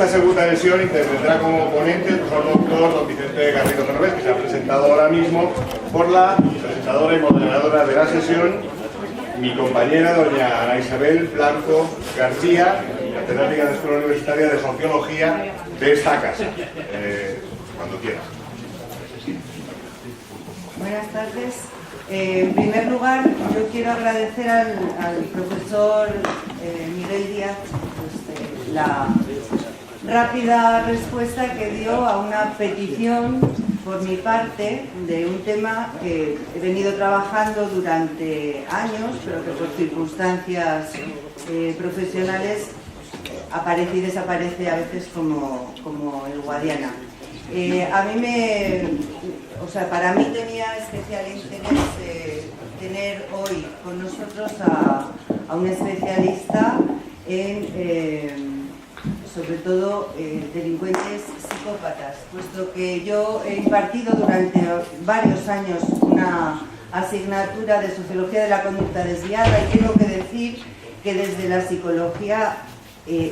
esta segunda sesión intervendrá como ponente el profesor doctor don Vicente Garrido Genovés, que se ha presentado ahora mismo por la presentadora y moderadora de la sesión, mi compañera doña Ana Isabel Blanco García, catedrática de la Escuela Universitaria de Sociología de esta casa. Cuando quiera. Buenas tardes. En primer lugar, yo quiero agradecer al profesor Miguel Díaz pues, la rápida respuesta que dio a una petición por mi parte de un tema que he venido trabajando durante años, pero que por circunstancias profesionales aparece y desaparece a veces como el Guadiana. Para mí tenía especial interés tener hoy con nosotros a un especialista en, sobre todo, delincuentes psicópatas, puesto que yo he impartido durante varios años una asignatura de Sociología de la Conducta Desviada y tengo que decir que desde la psicología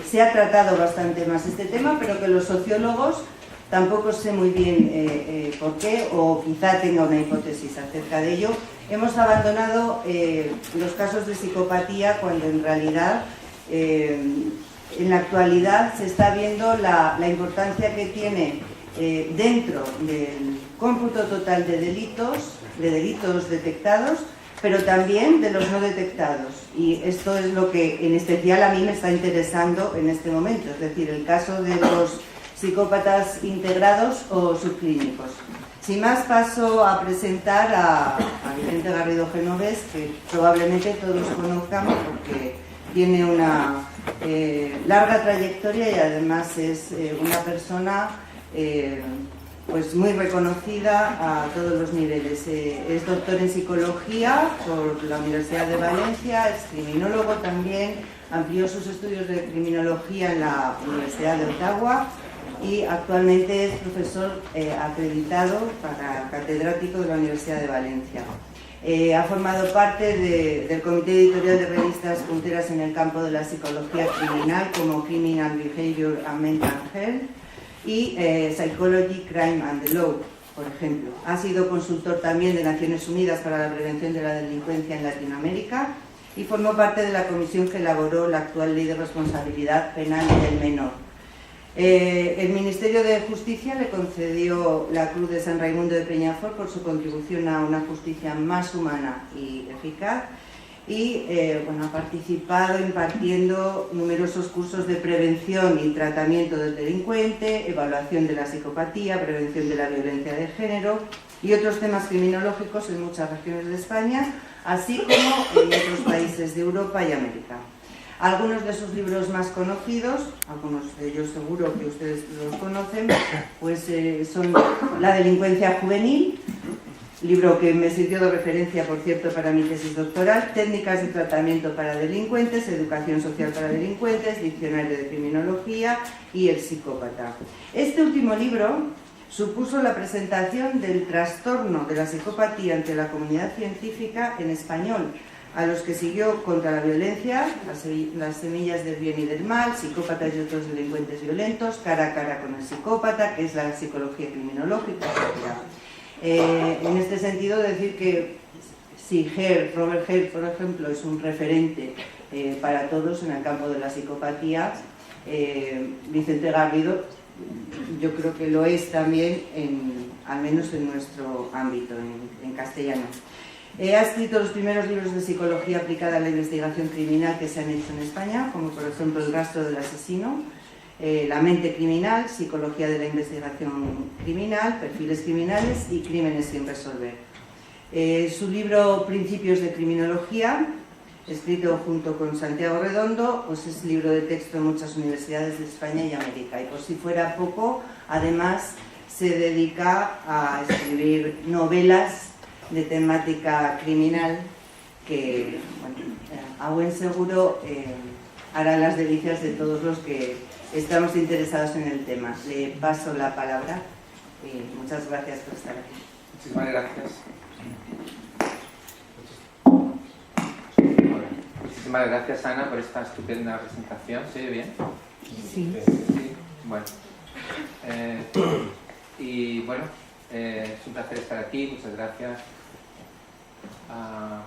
se ha tratado bastante más este tema, pero que los sociólogos tampoco sé muy bien por qué, o quizá tenga una hipótesis acerca de ello. Hemos abandonado los casos de psicopatía cuando en realidad en la actualidad se está viendo la importancia que tiene dentro del cómputo total de delitos detectados, pero también de los no detectados. Y esto es lo que en especial a mí me está interesando en este momento, es decir, el caso de los psicópatas integrados o subclínicos. Sin más, paso a presentar a Vicente Garrido Genovés, que probablemente todos conozcan porque tiene una larga trayectoria y además es una persona pues muy reconocida a todos los niveles. Es doctor en psicología por la Universidad de Valencia, es criminólogo también, amplió sus estudios de criminología en la Universidad de Ottawa y actualmente es profesor acreditado para catedrático de la Universidad de Valencia. Ha formado parte del comité editorial de revistas punteras en el campo de la psicología criminal como Criminal Behavior and Mental Health y Psychology, Crime and the Law, por ejemplo. Ha sido consultor también de Naciones Unidas para la prevención de la delincuencia en Latinoamérica y formó parte de la comisión que elaboró la actual Ley de Responsabilidad Penal del Menor. El Ministerio de Justicia le concedió la Cruz de San Raimundo de Peñafort por su contribución a una justicia más humana y eficaz y ha participado impartiendo numerosos cursos de prevención y tratamiento del delincuente, evaluación de la psicopatía, prevención de la violencia de género y otros temas criminológicos en muchas regiones de España, así como en otros países de Europa y América. Algunos de sus libros más conocidos, algunos de ellos seguro que ustedes los conocen, pues son La delincuencia juvenil, libro que me sirvió de referencia, por cierto, para mi tesis doctoral, Técnicas de tratamiento para delincuentes, Educación social para delincuentes, Diccionario de criminología y El psicópata. Este último libro supuso la presentación del trastorno de la psicopatía ante la comunidad científica en español, a los que siguió Contra la violencia, Las semillas del bien y del mal, Psicópatas y otros delincuentes violentos, Cara a cara con el psicópata, que es la psicología criminológica, etc. En este sentido, decir que si Robert Hare, por ejemplo, es un referente para todos en el campo de la psicopatía, Vicente Garrido yo creo que lo es también, al menos en nuestro ámbito, en castellano. Ha escrito los primeros libros de psicología aplicada a la investigación criminal que se han hecho en España, como por ejemplo El rastro del asesino, La mente criminal, Psicología de la investigación criminal, Perfiles criminales y Crímenes sin resolver. Su libro Principios de criminología, escrito junto con Santiago Redondo, pues es libro de texto en muchas universidades de España y América. Y por si fuera poco, además se dedica a escribir novelas de temática criminal que, a buen seguro, hará las delicias de todos los que estamos interesados en el tema. Le paso la palabra y muchas gracias por estar aquí. Muchísimas gracias. Muchísimas gracias, Ana, por esta estupenda presentación. ¿Se oye bien? Sí. Sí. Bueno, y bueno, es un placer estar aquí. Muchas gracias a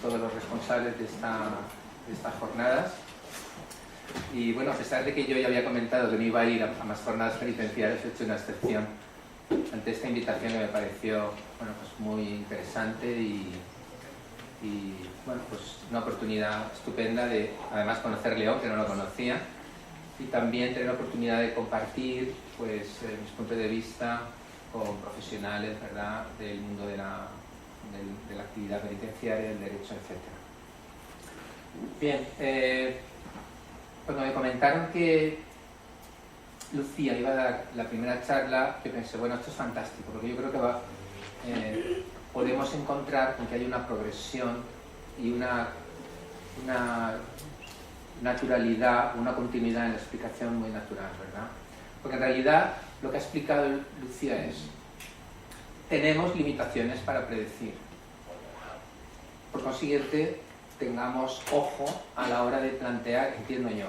todos los responsables de estas jornadas. Y bueno, a pesar de que yo ya había comentado que no iba a ir a más jornadas penitenciarias, he hecho una excepción ante esta invitación que me pareció, bueno, pues muy interesante y bueno, pues una oportunidad estupenda de además conocer León, que no lo conocía, y también tener la oportunidad de compartir pues mis puntos de vista con profesionales, ¿verdad?, del mundo de la actividad penitenciaria, del derecho, etc. Bien, cuando me comentaron que Lucía iba a dar la primera charla, yo pensé, bueno, esto es fantástico, porque yo creo que podemos encontrar que hay una progresión y una naturalidad, una continuidad en la explicación muy natural, ¿verdad? Porque en realidad lo que ha explicado Lucía es: tenemos limitaciones para predecir. Por consiguiente, tengamos ojo a la hora de plantear, entiendo yo,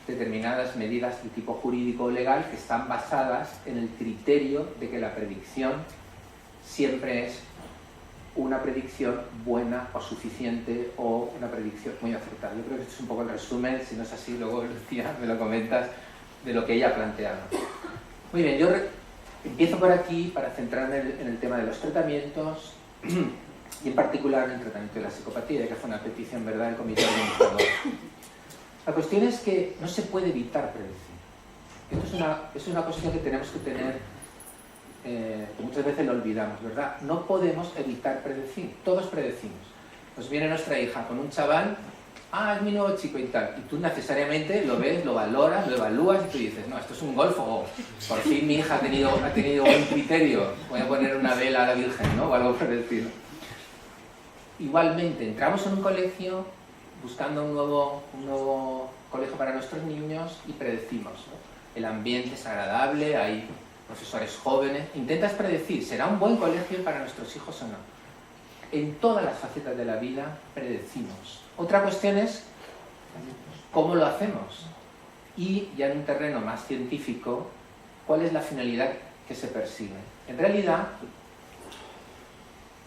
determinadas medidas de tipo jurídico o legal que están basadas en el criterio de que la predicción siempre es una predicción buena o suficiente o una predicción muy acertada. Yo creo que este es un poco el resumen, si no es así, luego Lucía me lo comentas, de lo que ella ha planteado. Muy bien, yo empiezo por aquí para centrarme en el tema de los tratamientos y en particular en el tratamiento de la psicopatía, que fue una petición, ¿verdad?, del comité organizador. La cuestión es que no se puede evitar predecir. Esto es una cuestión que tenemos que tener, que muchas veces lo olvidamos, ¿verdad? No podemos evitar predecir, todos predecimos. Nos viene nuestra hija con un chaval, es mi nuevo chico y tal, y tú necesariamente lo ves, lo valoras, lo evalúas y tú dices, no, esto es un golfo, o por fin mi hija ha tenido un criterio, voy a poner una vela a la Virgen, ¿no?, o algo por el estilo. Igualmente, entramos en un colegio buscando un nuevo colegio para nuestros niños y predecimos, ¿no? El ambiente es agradable, hay profesores jóvenes. Intentas predecir, ¿será un buen colegio para nuestros hijos o no? En todas las facetas de la vida predecimos. Otra cuestión es cómo lo hacemos. Y ya en un terreno más científico, ¿cuál es la finalidad que se persigue? En realidad,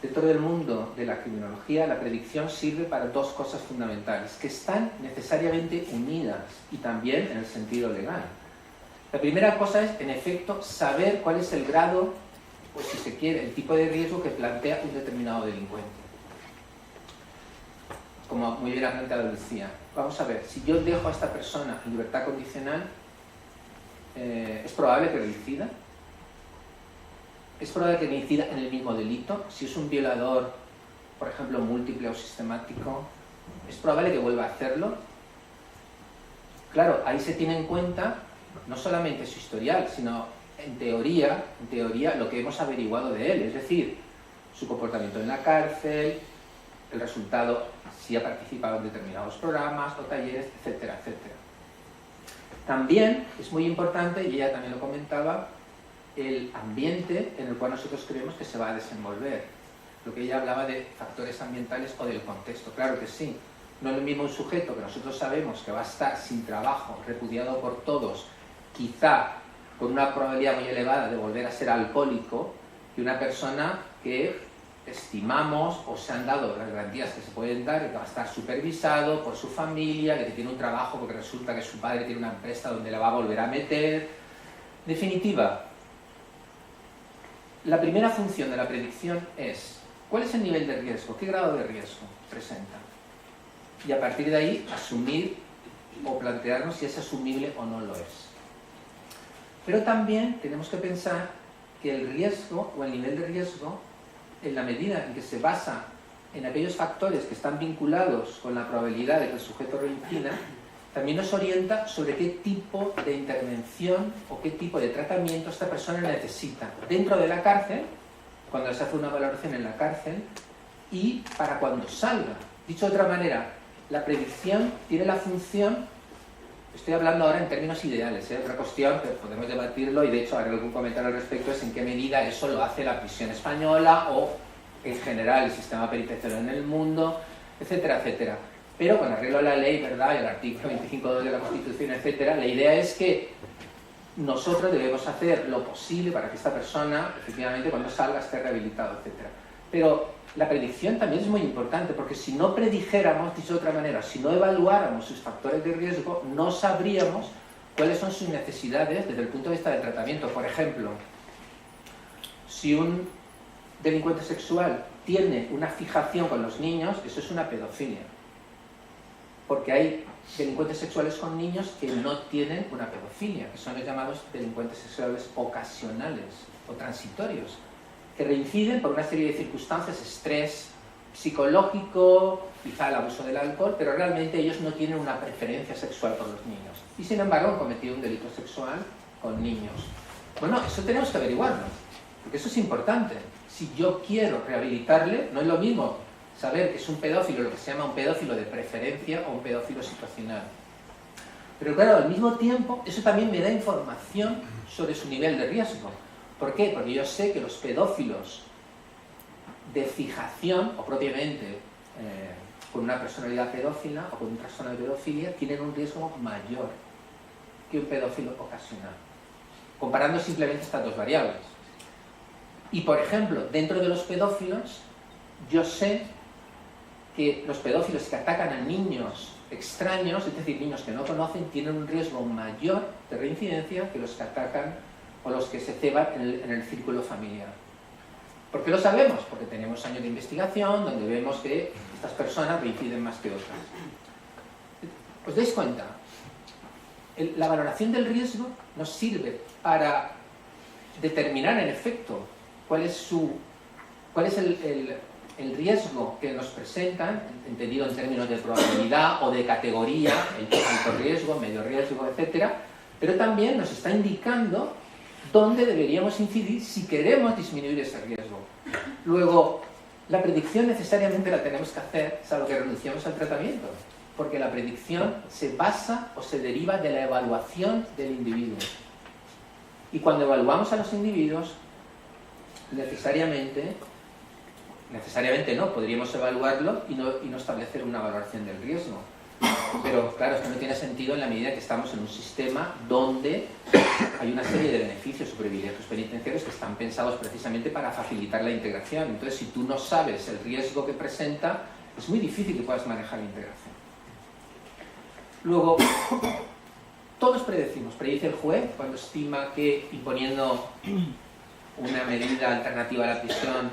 dentro del mundo de la criminología, la predicción sirve para dos cosas fundamentales, que están necesariamente unidas y también en el sentido legal. La primera cosa es, en efecto, saber cuál es el grado, o si se quiere, el tipo de riesgo que plantea un determinado delincuente. Como muy bien ha planteado Lucía. Vamos a ver, si yo dejo a esta persona en libertad condicional, ¿es probable que reincida? ¿Es probable que reincida en el mismo delito? Si es un violador, por ejemplo, múltiple o sistemático, ¿es probable que vuelva a hacerlo? Claro, ahí se tiene en cuenta no solamente su historial, sino en teoría lo que hemos averiguado de él, es decir, su comportamiento en la cárcel, el resultado, si ha participado en determinados programas o talleres, etcétera, etcétera. También es muy importante, y ella también lo comentaba, el ambiente en el cual nosotros creemos que se va a desenvolver. Lo que ella hablaba de factores ambientales o del contexto, claro que sí. No es lo mismo un sujeto que nosotros sabemos que va a estar sin trabajo, repudiado por todos, quizá con una probabilidad muy elevada de volver a ser alcohólico, que una persona que estimamos o se han dado las garantías que se pueden dar, que va a estar supervisado por su familia, que tiene un trabajo porque resulta que su padre tiene una empresa donde la va a volver a meter. En definitiva, la primera función de la predicción es ¿cuál es el nivel de riesgo? ¿Qué grado de riesgo presenta? Y a partir de ahí asumir o plantearnos si es asumible o no lo es. Pero también tenemos que pensar que el riesgo o el nivel de riesgo, en la medida en que se basa en aquellos factores que están vinculados con la probabilidad de que el sujeto reincida, también nos orienta sobre qué tipo de intervención o qué tipo de tratamiento esta persona necesita dentro de la cárcel, cuando se hace una valoración en la cárcel, y para cuando salga. Dicho de otra manera, la predicción tiene la función, estoy hablando ahora en términos ideales, otra cuestión que podemos debatirlo, y de hecho haré algún comentario al respecto, es en qué medida eso lo hace la prisión española o en general el sistema penitenciario en el mundo, etcétera, etcétera. pero con arreglo a la ley, ¿verdad?, el artículo 25 de la Constitución, etcétera, la idea es que nosotros debemos hacer lo posible para que esta persona, efectivamente, cuando salga esté rehabilitado, etcétera. Pero la predicción también es muy importante, porque si no predijéramos, dicho de otra manera, si no evaluáramos sus factores de riesgo, no sabríamos cuáles son sus necesidades desde el punto de vista del tratamiento. Por ejemplo, si un delincuente sexual tiene una fijación con los niños, eso es una pedofilia. Porque hay delincuentes sexuales con niños que no tienen una pedofilia, que son los llamados delincuentes sexuales ocasionales o transitorios, que reinciden por una serie de circunstancias, estrés psicológico, quizá el abuso del alcohol, pero realmente ellos no tienen una preferencia sexual por los niños. Y sin embargo han cometido un delito sexual con niños. Bueno, eso tenemos que averiguarlo, porque eso es importante. Si yo quiero rehabilitarle, no es lo mismo saber que es un pedófilo, lo que se llama un pedófilo de preferencia o un pedófilo situacional. Pero claro, al mismo tiempo, eso también me da información sobre su nivel de riesgo. ¿Por qué? Porque yo sé que los pedófilos de fijación, o propiamente con una personalidad pedófila o con un trastorno de pedofilia, tienen un riesgo mayor que un pedófilo ocasional, comparando simplemente estas dos variables. Y por ejemplo, dentro de los pedófilos, yo sé que los pedófilos que atacan a niños extraños, es decir, niños que no conocen, tienen un riesgo mayor de reincidencia que los que atacan o los que se ceban en el círculo familiar. ¿Por qué lo sabemos? Porque tenemos años de investigación donde vemos que estas personas reinciden más que otras. ¿Os dais cuenta? La valoración del riesgo nos sirve para determinar en efecto cuál es el riesgo que nos presentan, entendido en términos de probabilidad o de categoría, el alto riesgo, medio riesgo, etc. Pero también nos está indicando dónde deberíamos incidir si queremos disminuir ese riesgo. Luego, la predicción necesariamente la tenemos que hacer, salvo que renunciamos al tratamiento, porque la predicción se basa o se deriva de la evaluación del individuo. Y cuando evaluamos a los individuos, necesariamente no, podríamos evaluarlo y no establecer una valoración del riesgo. Pero claro, esto no tiene sentido en la medida que estamos en un sistema donde hay una serie de beneficios o privilegios penitenciarios que están pensados precisamente para facilitar la integración. Entonces, si tú no sabes el riesgo que presenta, es muy difícil que puedas manejar la integración. Luego, todos predecimos. Predice el juez cuando estima que imponiendo una medida alternativa a la prisión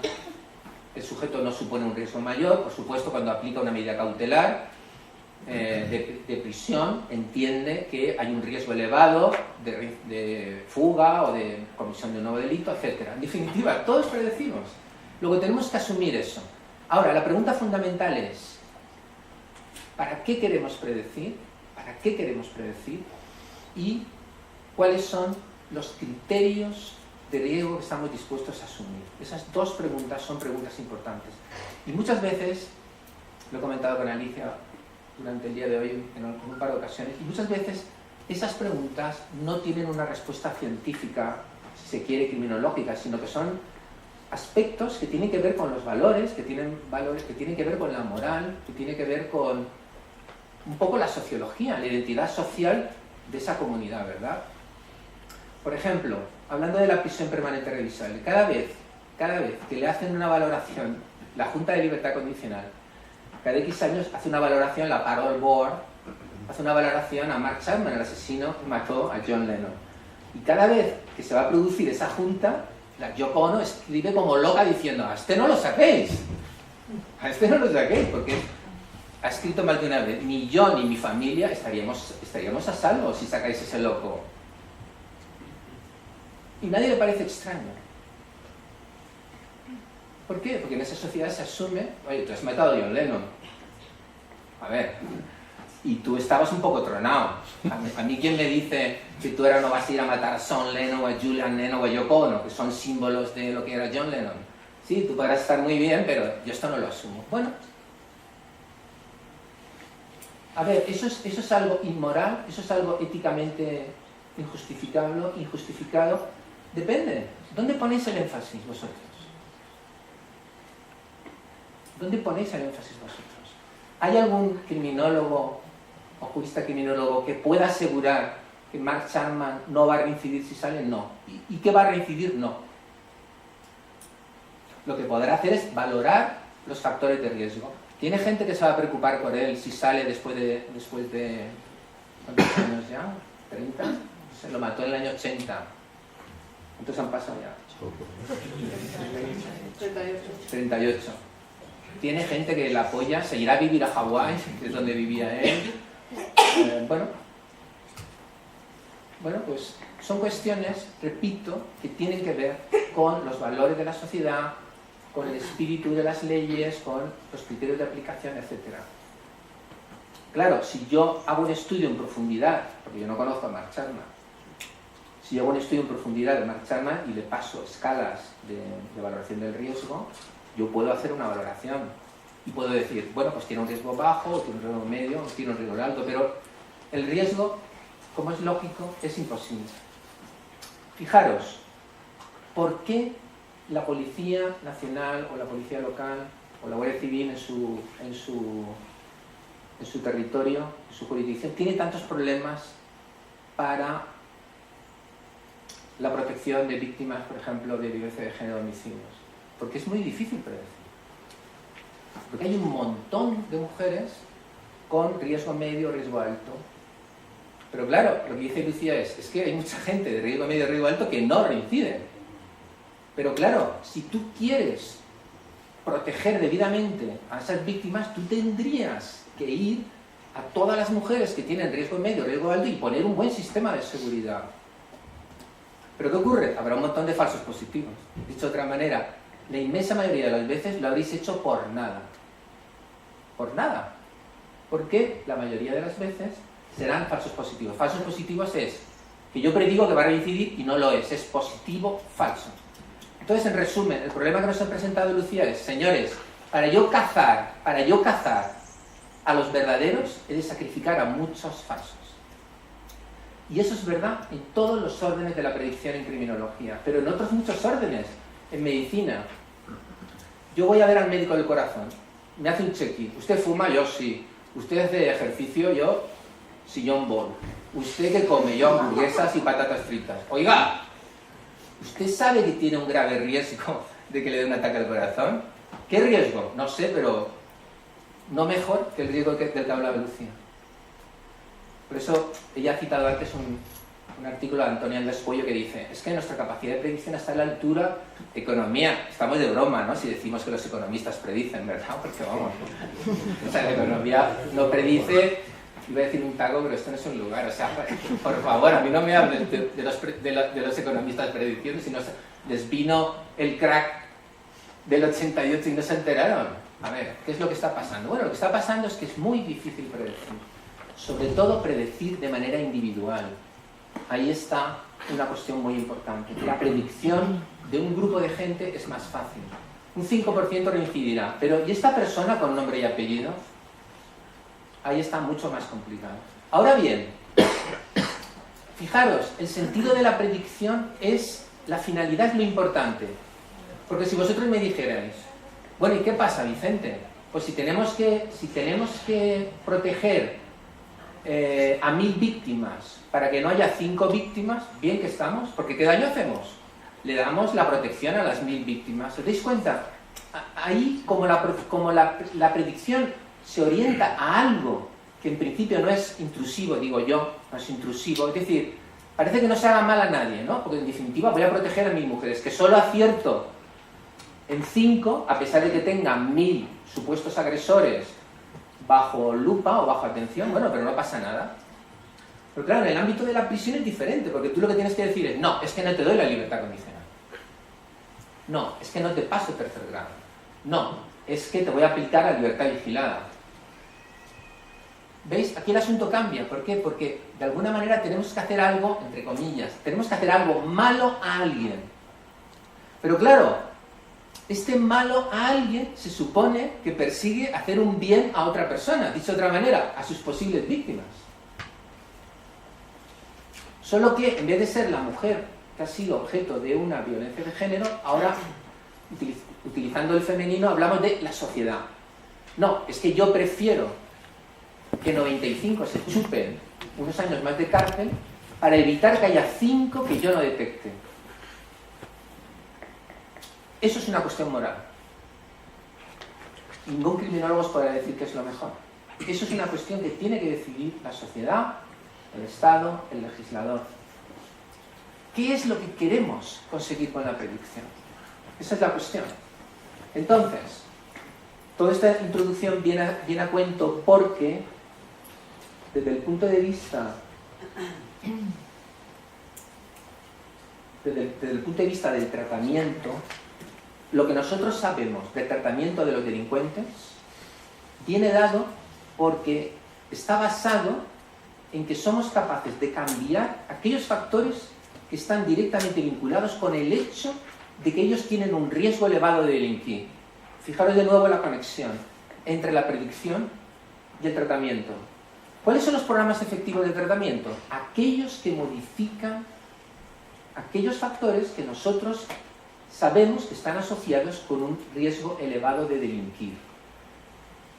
el sujeto no supone un riesgo mayor. Por supuesto, cuando aplica una medida cautelar de prisión, entiende que hay un riesgo elevado de fuga o de comisión de un nuevo delito, etc. En definitiva, todos predecimos. Luego tenemos que asumir eso. Ahora, la pregunta fundamental es: ¿para qué queremos predecir? ¿Para qué queremos predecir? ¿Y cuáles son los criterios de riesgo que estamos dispuestos a asumir? Esas dos preguntas son preguntas importantes. Y muchas veces, lo he comentado con Alicia durante el día de hoy en un par de ocasiones, y muchas veces esas preguntas no tienen una respuesta científica, si se quiere criminológica, sino que son aspectos que tienen que ver con los valores, que tienen que ver con la moral, que tienen que ver con un poco la sociología, la identidad social de esa comunidad, ¿verdad? Por ejemplo, hablando de la prisión permanente revisable, cada vez que le hacen una valoración, la Junta de Libertad Condicional, cada X años hace una valoración, la Parole Board hace una valoración a Mark Chapman, el asesino que mató a John Lennon. Y cada vez que se va a producir esa junta, la Yoko Ono escribe como loca diciendo: a este no lo saquéis, porque ha escrito más de una vez: ni yo ni mi familia estaríamos a salvo si sacáis ese loco. Y nadie le parece extraño. ¿Por qué? Porque en esa sociedad se asume: oye, tú has matado a John Lennon. A ver, y tú estabas un poco tronado. A mí ¿quién me dice que tú ahora no vas a ir a matar a Sean Lennon o a Julian Lennon o a Yoko Ono, que son símbolos de lo que era John Lennon? Sí, tú podrás estar muy bien, pero yo esto no lo asumo. Bueno, a ver, eso es algo inmoral, eso es algo éticamente injustificado. Depende. ¿Dónde ponéis el énfasis vosotros? ¿Dónde ponéis el énfasis vosotros? ¿Hay algún criminólogo o jurista criminólogo que pueda asegurar que Mark Chapman no va a reincidir si sale? No. ¿Y qué va a reincidir? No. Lo que podrá hacer es valorar los factores de riesgo. ¿Tiene gente que se va a preocupar por él si sale después de ¿cuántos años ya? ¿30? Se lo mató en el año 80. ¿Cuántos han pasado ya? 38. Tiene gente que la apoya, se irá a vivir a Hawái, que es donde vivía él. Bueno, pues son cuestiones, repito, que tienen que ver con los valores de la sociedad, con el espíritu de las leyes, con los criterios de aplicación, etc. Claro, si yo hago un estudio en profundidad, porque yo no conozco a Mark Chapman, si yo hago un estudio en profundidad de Mark Chapman y le paso escalas de valoración del riesgo, yo puedo hacer una valoración y puedo decir, bueno, pues tiene un riesgo bajo, tiene un riesgo medio, tiene un riesgo alto, pero el riesgo, como es lógico, es imposible. Fijaros, ¿por qué la Policía Nacional o la Policía Local o la Guardia Civil en su territorio, en su jurisdicción, tiene tantos problemas para la protección de víctimas, por ejemplo, de violencia de género o homicidios? Porque es muy difícil predecir. Porque hay un montón de mujeres con riesgo medio o riesgo alto. Pero claro, lo que dice Lucía es que hay mucha gente de riesgo medio o riesgo alto que no reinciden. Pero claro, si tú quieres proteger debidamente a esas víctimas, tú tendrías que ir a todas las mujeres que tienen riesgo medio o riesgo alto y poner un buen sistema de seguridad. ¿Pero qué ocurre? Habrá un montón de falsos positivos. Dicho de otra manera, la inmensa mayoría de las veces lo habréis hecho por nada. Por nada. Porque la mayoría de las veces serán falsos positivos. Falsos positivos es que yo predigo que va a reincidir y no lo es positivo falso. Entonces, en resumen, el problema que nos ha presentado Lucía es, señores, para yo cazar a los verdaderos he de sacrificar a muchos falsos. Y eso es verdad en todos los órdenes de la predicción en criminología, pero en otros muchos órdenes, en medicina. Yo voy a ver al médico del corazón, me hace un check-in. ¿Usted fuma? Yo sí. ¿Usted hace ejercicio? Yo sillón bol. ¿Usted qué come? Yo hamburguesas y patatas fritas. Oiga, ¿usted sabe que tiene un grave riesgo de que le dé un ataque al corazón? ¿Qué riesgo? No sé, pero no mejor que el riesgo del que hablaba Lucía. Por eso ella ha citado antes un artículo de Antonio Andrés Puello que dice, es que nuestra capacidad de predicción está a la altura de economía. Estamos de broma, ¿no? Si decimos que los economistas predicen, ¿verdad? Porque vamos, o sea, la economía no predice, iba a decir un taco, pero esto no es un lugar, o sea, por favor, a mí no me hablen de los economistas prediciendo, sino les vino el crack del 88 y no se enteraron. A ver, ¿qué es lo que está pasando? Bueno, lo que está pasando es que es muy difícil predecir. Sobre todo predecir de manera individual. Ahí está una cuestión muy importante. La predicción de un grupo de gente es más fácil. Un 5% reincidirá. Pero ¿y esta persona con nombre y apellido? Ahí está mucho más complicado. Ahora bien, fijaros, el sentido de la predicción es, la finalidad es lo importante. Porque si vosotros me dijerais, bueno, ¿y qué pasa, Vicente? Pues si tenemos que proteger a 1000 víctimas para que no haya 5 víctimas, bien que estamos, porque ¿qué daño hacemos? Le damos la protección a las 1000 víctimas. ¿Os dais cuenta? Ahí, como la predicción se orienta a algo que en principio no es intrusivo, digo yo, no es intrusivo, es decir, parece que no se haga mal a nadie, ¿no? Porque en definitiva voy a proteger a 1000 mujeres, que solo acierto en 5, a pesar de que tengan 1000 supuestos agresores bajo lupa o bajo atención, bueno, pero no pasa nada. Pero claro, en el ámbito de la prisión es diferente, porque tú lo que tienes que decir es, no, es que no te doy la libertad condicional. No, es que no te paso tercer grado. No, es que te voy a aplicar la libertad vigilada. ¿Veis? Aquí el asunto cambia. ¿Por qué? Porque de alguna manera tenemos que hacer algo, entre comillas, tenemos que hacer algo malo a alguien. Pero claro, este malo a alguien se supone que persigue hacer un bien a otra persona, dicho de otra manera, a sus posibles víctimas. Solo que en vez de ser la mujer que ha sido objeto de una violencia de género, ahora, utilizando el femenino, hablamos de la sociedad. No, es que yo prefiero que 95 se chupen unos años más de cárcel para evitar que haya 5 que yo no detecte. Eso es una cuestión moral. Ningún criminólogo os podrá decir que es lo mejor. Eso es una cuestión que tiene que decidir la sociedad, el Estado, el legislador. ¿Qué es lo que queremos conseguir con la predicción? Esa es la cuestión. Entonces, toda esta introducción viene a cuento porque, desde el punto de vista del tratamiento, lo que nosotros sabemos del tratamiento de los delincuentes viene dado porque está basado en que somos capaces de cambiar aquellos factores que están directamente vinculados con el hecho de que ellos tienen un riesgo elevado de delinquir. Fijaros de nuevo la conexión entre la predicción y el tratamiento. ¿Cuáles son los programas efectivos de tratamiento? Aquellos que modifican aquellos factores que nosotros sabemos que están asociados con un riesgo elevado de delinquir.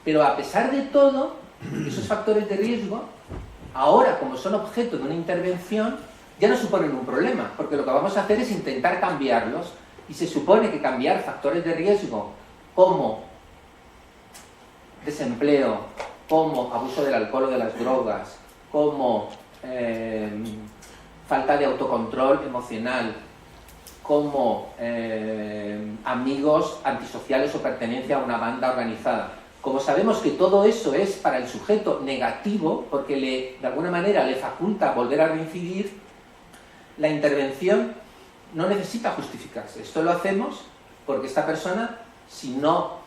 Pero a pesar de todo, esos factores de riesgo, ahora como son objeto de una intervención, ya no suponen un problema, porque lo que vamos a hacer es intentar cambiarlos, y se supone que cambiar factores de riesgo como desempleo, como abuso del alcohol o de las drogas, como falta de autocontrol emocional, como amigos antisociales o pertenencia a una banda organizada. Como sabemos que todo eso es para el sujeto negativo, porque de alguna manera le faculta volver a reincidir, la intervención no necesita justificarse. Esto lo hacemos porque esta persona, si no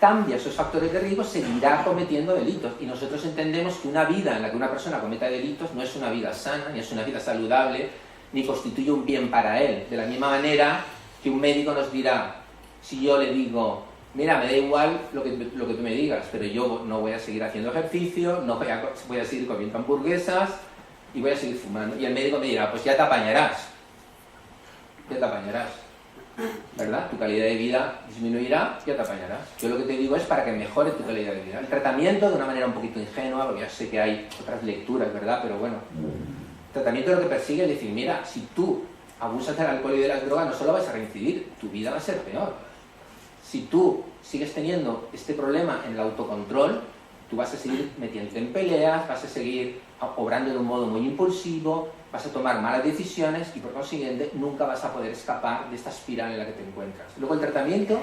cambia esos factores de riesgo, seguirá cometiendo delitos. Y nosotros entendemos que una vida en la que una persona cometa delitos no es una vida sana, ni es una vida saludable, ni constituye un bien para él. De la misma manera que un médico nos dirá, si yo le digo, mira, me da igual lo que tú me digas, pero yo no voy a seguir haciendo ejercicio, no voy a seguir comiendo hamburguesas y voy a seguir fumando. Y el médico me dirá, pues ya te apañarás. Ya te apañarás. ¿Verdad? Tu calidad de vida disminuirá, ya te apañarás. Yo lo que te digo es para que mejore tu calidad de vida. El tratamiento, de una manera un poquito ingenua, porque ya sé que hay otras lecturas, ¿verdad? Pero bueno, el tratamiento lo que persigue es decir, mira, si tú abusas del alcohol y de las drogas, no solo vas a reincidir, tu vida va a ser peor. Si tú sigues teniendo este problema en el autocontrol, tú vas a seguir metiéndote en peleas, vas a seguir obrando de un modo muy impulsivo, vas a tomar malas decisiones y por consiguiente nunca vas a poder escapar de esta espiral en la que te encuentras. Luego el tratamiento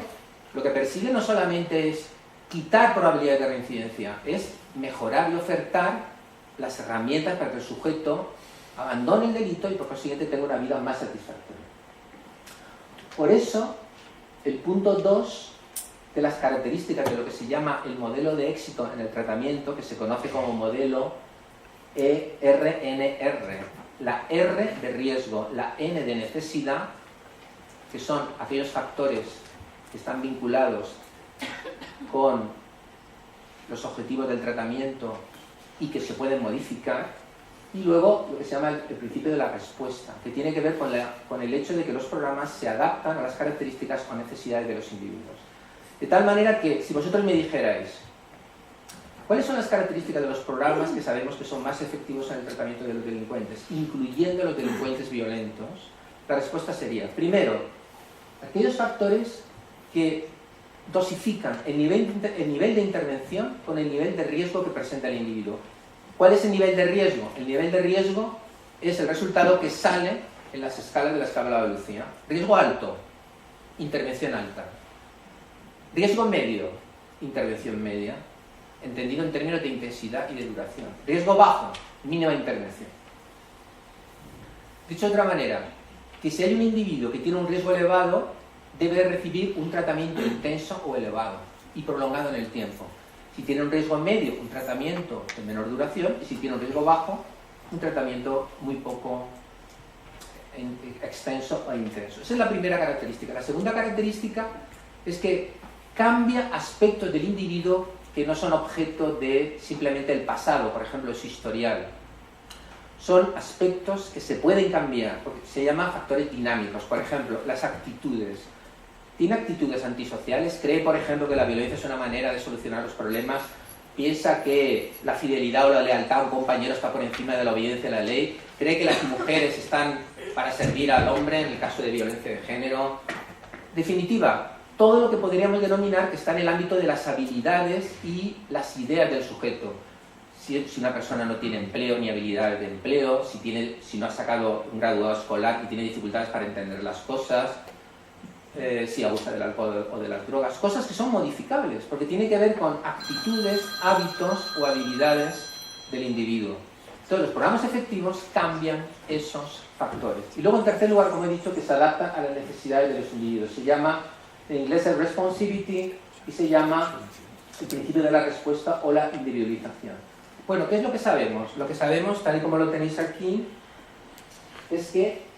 lo que persigue no solamente es quitar probabilidades de reincidencia, es mejorar y ofertar las herramientas para que el sujeto abandone el delito y por consiguiente tenga una vida más satisfactoria. Por eso, el punto 2 de las características de lo que se llama el modelo de éxito en el tratamiento, que se conoce como modelo ERNR, la R de riesgo, la N de necesidad, que son aquellos factores que están vinculados con los objetivos del tratamiento y que se pueden modificar, y luego lo que se llama el principio de la respuesta, que tiene que ver con el hecho de que los programas se adaptan a las características o necesidades de los individuos. De tal manera que, si vosotros me dijerais, ¿cuáles son las características de los programas que sabemos que son más efectivos en el tratamiento de los delincuentes, incluyendo los delincuentes violentos? La respuesta sería, primero, aquellos factores que dosifican el nivel de intervención con el nivel de riesgo que presenta el individuo. ¿Cuál es el nivel de riesgo? El nivel de riesgo es el resultado que sale en las escalas de la escala de Lucía. Riesgo alto, intervención alta. Riesgo medio, intervención media, entendido en términos de intensidad y de duración. Riesgo bajo, mínima intervención. Dicho de otra manera, que si hay un individuo que tiene un riesgo elevado, debe recibir un tratamiento intenso o elevado y prolongado en el tiempo. Si tiene un riesgo medio, un tratamiento de menor duración, y si tiene un riesgo bajo, un tratamiento muy poco extenso o intenso. Esa es la primera característica. La segunda característica es que cambia aspectos del individuo que no son objeto de simplemente el pasado, por ejemplo, su historial. Son aspectos que se pueden cambiar, porque se llaman factores dinámicos. Por ejemplo, las actitudes. tiene actitudes antisociales, cree, por ejemplo, que la violencia es una manera de solucionar los problemas, piensa que la fidelidad o la lealtad a un compañero está por encima de la obediencia a la ley, cree que las mujeres están para servir al hombre en el caso de violencia de género. En definitiva, todo lo que podríamos denominar que está en el ámbito de las habilidades y las ideas del sujeto. Si una persona no tiene empleo ni habilidades de empleo, si no ha sacado un graduado escolar y tiene dificultades para entender las cosas, si abusa del alcohol o de las drogas, cosas que son modificables, porque tiene que ver con actitudes, hábitos o habilidades del individuo. Entonces, los programas efectivos cambian esos factores. Y luego, en tercer lugar, como he dicho, que se adaptan a las necesidades de los individuos. Se llama, en inglés, el responsivity, y se llama el principio de la respuesta o la individualización. Bueno, ¿qué es lo que sabemos? Lo que sabemos, tal y como lo tenéis aquí, es que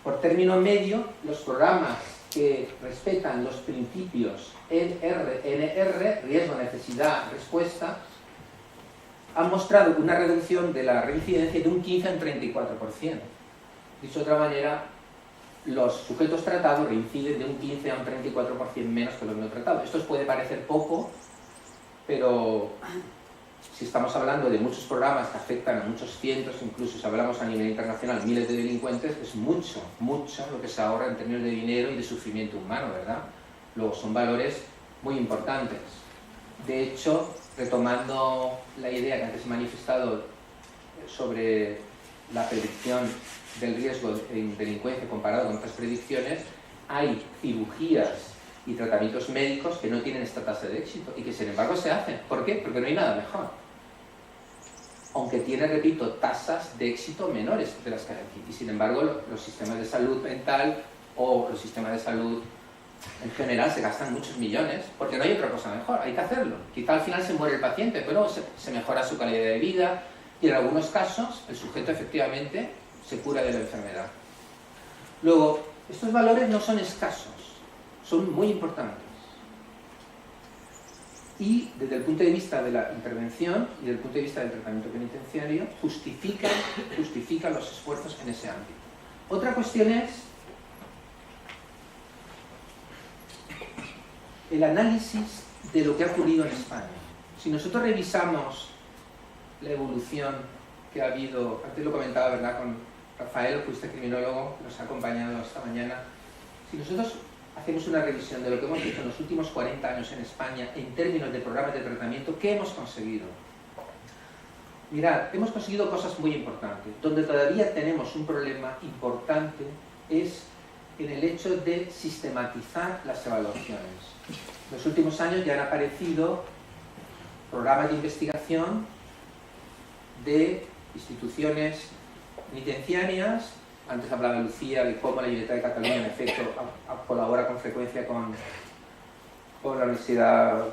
por término medio, los programas que respetan los principios NR, riesgo, necesidad, respuesta, han mostrado una reducción de la reincidencia de un 15 a un 34%. Dicho de otra manera, los sujetos tratados reinciden de un 15 a un 34% menos que los no tratados. Esto os puede parecer poco, pero si estamos hablando de muchos programas que afectan a muchos cientos, incluso si hablamos a nivel internacional, miles de delincuentes, es mucho, mucho lo que se ahorra en términos de dinero y de sufrimiento humano, ¿verdad? Luego son valores muy importantes. De hecho, retomando la idea que antes he manifestado sobre la predicción del riesgo en delincuencia comparado con otras predicciones, hay cirugías y tratamientos médicos que no tienen esta tasa de éxito y que sin embargo se hacen. ¿Por qué? Porque no hay nada mejor. Aunque tiene, repito, tasas de éxito menores de las que hay aquí. Y sin embargo, los sistemas de salud mental o los sistemas de salud en general se gastan muchos millones porque no hay otra cosa mejor, hay que hacerlo. Quizá al final se muere el paciente, pero se mejora su calidad de vida y en algunos casos el sujeto efectivamente se cura de la enfermedad. Luego, estos valores no son escasos, son muy importantes. Y desde el punto de vista de la intervención y desde el punto de vista del tratamiento penitenciario, justifican los esfuerzos en ese ámbito. Otra cuestión es el análisis de lo que ha ocurrido en España. Si nosotros revisamos la evolución que ha habido, antes lo comentaba, ¿verdad?, con Rafael, que usted es criminólogo, que nos ha acompañado esta mañana. Si nosotros hacemos una revisión de lo que hemos hecho en los últimos 40 años en España en términos de programas de tratamiento, ¿qué hemos conseguido? Mirad, hemos conseguido cosas muy importantes. Donde todavía tenemos un problema importante es en el hecho de sistematizar las evaluaciones. En los últimos años ya han aparecido programas de investigación de instituciones penitenciarias. Antes hablaba Lucía de cómo la Generalitat de Cataluña, en efecto, colabora con frecuencia con la Universidad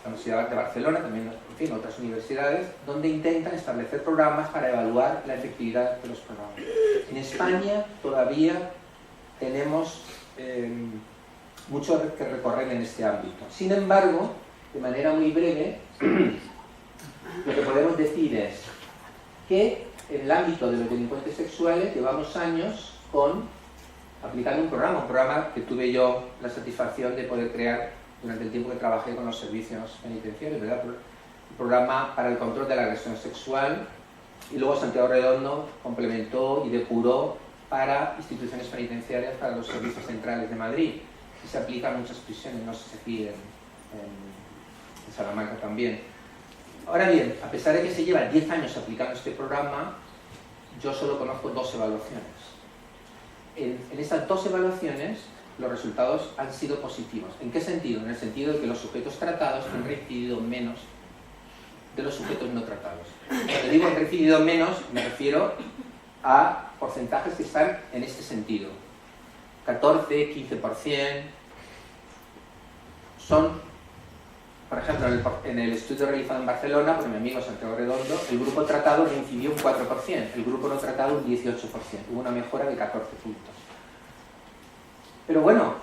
de Barcelona, también, en fin, otras universidades, donde intentan establecer programas para evaluar la efectividad de los programas. En España todavía tenemos mucho que recorrer en este ámbito. Sin embargo, de manera muy breve, lo que podemos decir es que en el ámbito de los delincuentes sexuales llevamos años aplicando un programa que tuve yo la satisfacción de poder crear durante el tiempo que trabajé con los servicios penitenciarios, ¿verdad? Un programa para el control de la agresión sexual, y luego Santiago Redondo complementó y depuró para instituciones penitenciarias, para los servicios centrales de Madrid, y se aplica en muchas prisiones, no sé si aquí en Salamanca también. Ahora bien, a pesar de que se lleva 10 años aplicando este programa, yo solo conozco 2 evaluaciones. En estas 2 evaluaciones los resultados han sido positivos. ¿En qué sentido? En el sentido de que los sujetos tratados han reincidido menos de los sujetos no tratados. Cuando digo han reincidido menos, me refiero a porcentajes que están en este sentido. 14, 15%. Son, por ejemplo, en el estudio realizado en Barcelona por mi amigo Santiago Redondo, el grupo tratado reincidió un 4%, el grupo no tratado un 18%. Hubo una mejora de 14 puntos. Pero bueno,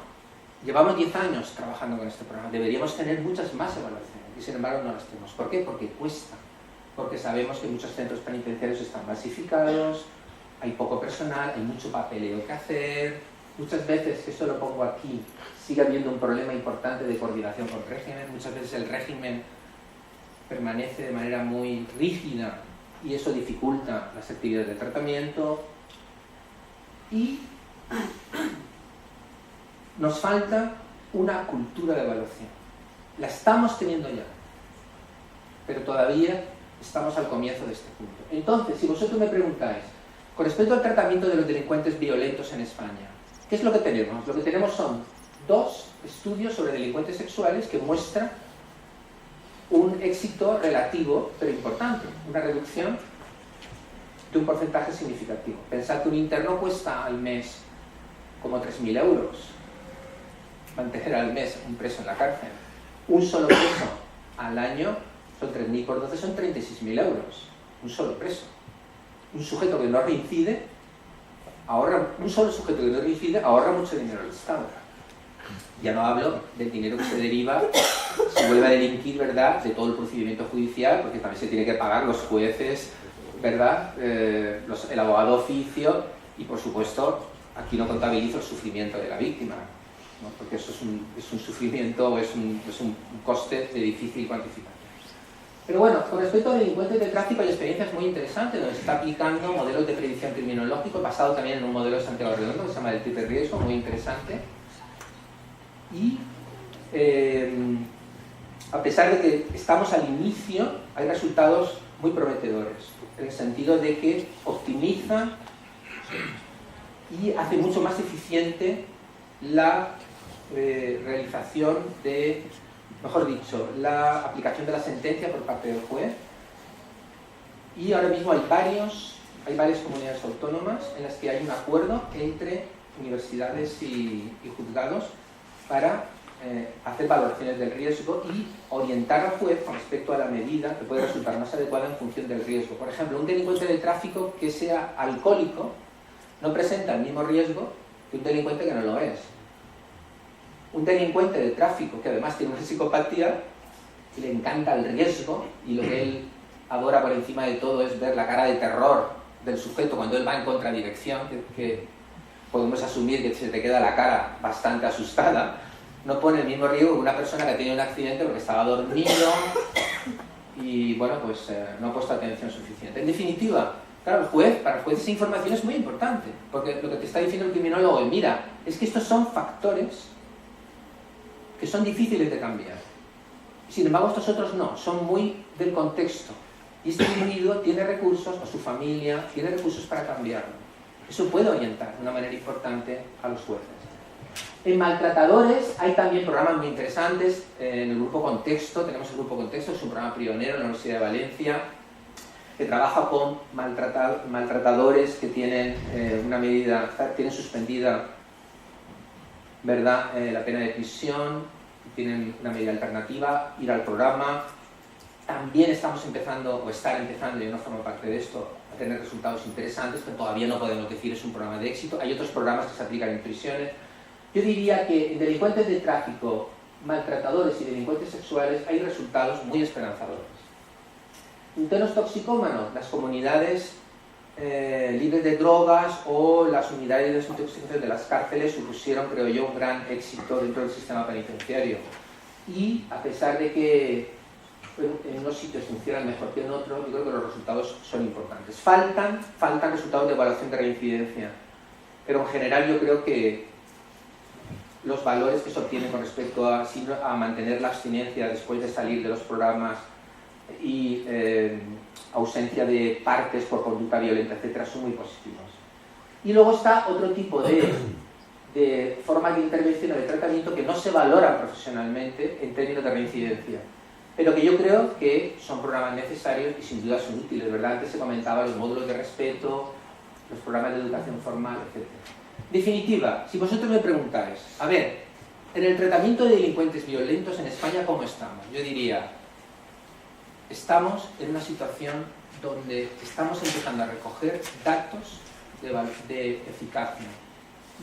llevamos 10 años trabajando con este programa. Deberíamos tener muchas más evaluaciones y sin embargo no las tenemos. ¿Por qué? Porque cuesta. Porque sabemos que muchos centros penitenciarios están masificados, hay poco personal, hay mucho papeleo que hacer, muchas veces, que esto lo pongo aquí, sigue habiendo un problema importante de coordinación con el régimen. Muchas veces el régimen permanece de manera muy rígida y eso dificulta las actividades de tratamiento. Y nos falta una cultura de evaluación. La estamos teniendo ya, pero todavía estamos al comienzo de este punto. Entonces, si vosotros me preguntáis, con respecto al tratamiento de los delincuentes violentos en España, ¿qué es lo que tenemos? Lo que tenemos son 2 estudios sobre delincuentes sexuales que muestran un éxito relativo, pero importante, una reducción de un porcentaje significativo. Pensad que un interno cuesta al mes como 3.000 euros, mantener al mes un preso en la cárcel. Un solo preso al año son 3.000 por 12, son 36.000 euros, un solo preso. Un sujeto que no reincide, un solo sujeto que no reincide ahorra mucho dinero al Estado. Ya no hablo del dinero que se deriva, si vuelve a delinquir, ¿verdad?, de todo el procedimiento judicial, porque también se tiene que pagar los jueces, ¿verdad?, el abogado oficio, y por supuesto, aquí no contabilizo el sufrimiento de la víctima, ¿no?, porque eso es un sufrimiento, es un coste de difícil cuantificación. Pero bueno, con respecto a delincuentes de tráfico hay experiencias muy interesantes donde se está aplicando modelos de predicción criminológico, basado también en un modelo de Santiago Redondo que se llama el triple riesgo, muy interesante. Y a pesar de que estamos al inicio, hay resultados muy prometedores, en el sentido de que optimiza y hace mucho más eficiente la realización de, mejor dicho, la aplicación de la sentencia por parte del juez. Y ahora mismo hay varias comunidades autónomas en las que hay un acuerdo entre universidades y juzgados para hacer valoraciones del riesgo y orientar al juez con respecto a la medida que puede resultar más adecuada en función del riesgo. Por ejemplo, un delincuente de tráfico que sea alcohólico no presenta el mismo riesgo que un delincuente que no lo es. Un delincuente de tráfico que además tiene una psicopatía, y le encanta el riesgo y lo que él adora por encima de todo es ver la cara de terror del sujeto cuando él va en contradirección, que podemos asumir que se te queda la cara bastante asustada, no pone el mismo riesgo que una persona que tiene un accidente porque estaba dormido y bueno, pues no ha puesto atención suficiente. En definitiva, claro, para el juez esa información es muy importante, porque lo que te está diciendo el criminólogo es, mira, es que estos son factores que son difíciles de cambiar. Sin embargo, estos otros no, son muy del contexto. Y este individuo tiene recursos, o su familia, tiene recursos para cambiarlo. Eso puede orientar de una manera importante a los jueces. En maltratadores hay también programas muy interesantes. En el Grupo Contexto, tenemos el Grupo Contexto, es un programa pionero en la Universidad de Valencia, que trabaja con maltratadores que tienen tienen suspendida, ¿verdad?, la pena de prisión, tienen una medida alternativa, ir al programa. También están empezando, yo no formo parte de esto, a tener resultados interesantes, pero todavía no podemos decir es un programa de éxito. Hay otros programas que se aplican en prisiones. Yo diría que en delincuentes de tráfico, maltratadores y delincuentes sexuales hay resultados muy esperanzadores. Internos toxicómanos, las comunidades libres de drogas o las unidades de desintoxicación de las cárceles supusieron, creo yo, un gran éxito dentro del sistema penitenciario. Y a pesar de que en unos sitios funcionan mejor que en otros, yo creo que los resultados son importantes. Faltan resultados de evaluación de reincidencia, pero en general yo creo que los valores que se obtienen con respecto a mantener la abstinencia después de salir de los programas y ausencia de partes por conducta violenta, etcétera, son muy positivos. Y luego está otro tipo de formas de intervención o de tratamiento que no se valoran profesionalmente en términos de reincidencia, pero que yo creo que son programas necesarios y sin duda son útiles, ¿verdad? Antes se comentaba los módulos de respeto, los programas de educación formal, etcétera. Definitiva, si vosotros me preguntáis, a ver, en el tratamiento de delincuentes violentos en España, ¿cómo estamos? Yo diría, estamos en una situación donde estamos empezando a recoger datos de eficacia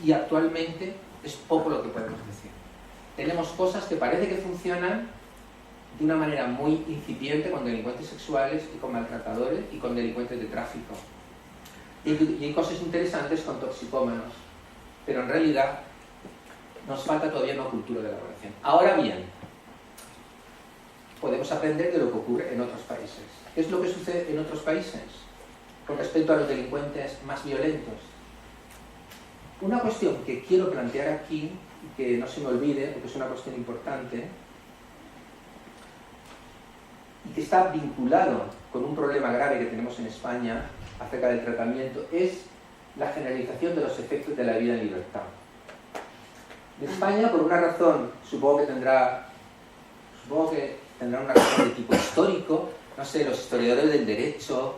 y actualmente es poco lo que podemos decir. Tenemos cosas que parece que funcionan de una manera muy incipiente con delincuentes sexuales y con maltratadores y con delincuentes de tráfico. Y hay cosas interesantes con toxicómanos. pero en realidad nos falta todavía una cultura de elaboración. Ahora bien, podemos aprender de lo que ocurre en otros países. ¿Qué es lo que sucede en otros países con respecto a los delincuentes más violentos? Una cuestión que quiero plantear aquí, y que no se me olvide, porque es una cuestión importante, y que está vinculado con un problema grave que tenemos en España acerca del tratamiento, es la generalización de los efectos de la vida en libertad. En España, por una razón, supongo que tendrá una razón de tipo histórico, no sé, los historiadores del derecho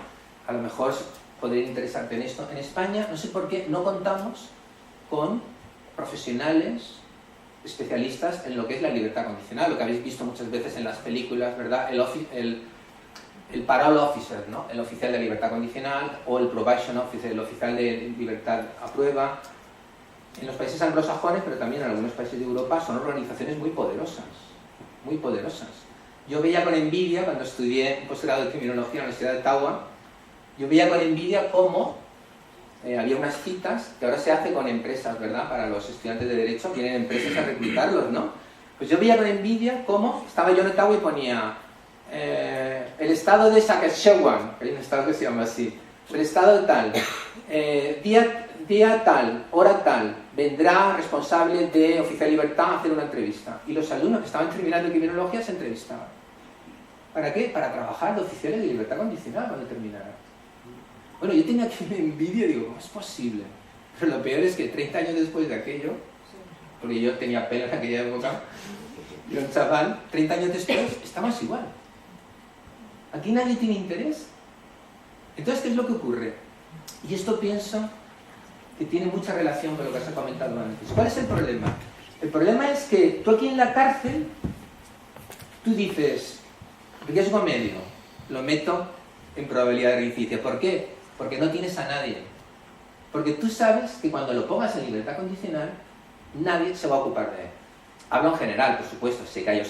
a lo mejor podrían interesarte en esto. En España, no sé por qué, no contamos con profesionales especialistas en lo que es la libertad condicional, lo que habéis visto muchas veces en las películas, ¿verdad? El parole officer, ¿no? El oficial de libertad condicional, o el probation officer, el oficial de libertad a prueba. En los países anglosajones, pero también en algunos países de Europa, son organizaciones muy poderosas, muy poderosas. Yo veía con envidia, cuando estudié un posgrado de criminología en la Universidad de Ottawa, yo veía con envidia cómo había unas citas que ahora se hace con empresas, ¿verdad? Para los estudiantes de Derecho, vienen empresas a reclutarlos, ¿no? Pues yo veía con envidia cómo estaba yo en Ottawa y ponía el estado de Saskatchewan, hay un estado que se llama así, el estado de tal, día tal, hora tal, vendrá responsable de oficial de libertad a hacer una entrevista. Y los alumnos que estaban terminando criminología se entrevistaban. ¿Para qué? Para trabajar de oficiales de libertad condicional cuando terminaran. Bueno, yo tenía aquí una envidia y digo, ¿cómo es posible? Pero lo peor es que 30 años después de aquello, porque yo tenía pelo en aquella época, yo un chaval, 30 años después, estamos igual. Aquí nadie tiene interés. Entonces, ¿qué es lo que ocurre? Y esto pienso que tiene mucha relación con lo que os he comentado antes. ¿Cuál es el problema? El problema es que tú aquí en la cárcel, tú dices, riesgo medio, lo meto en probabilidad de reincidencia. ¿Por qué? Porque no tienes a nadie. Porque tú sabes que cuando lo pongas en libertad condicional, nadie se va a ocupar de él. Hablo en general, por supuesto, sé que hay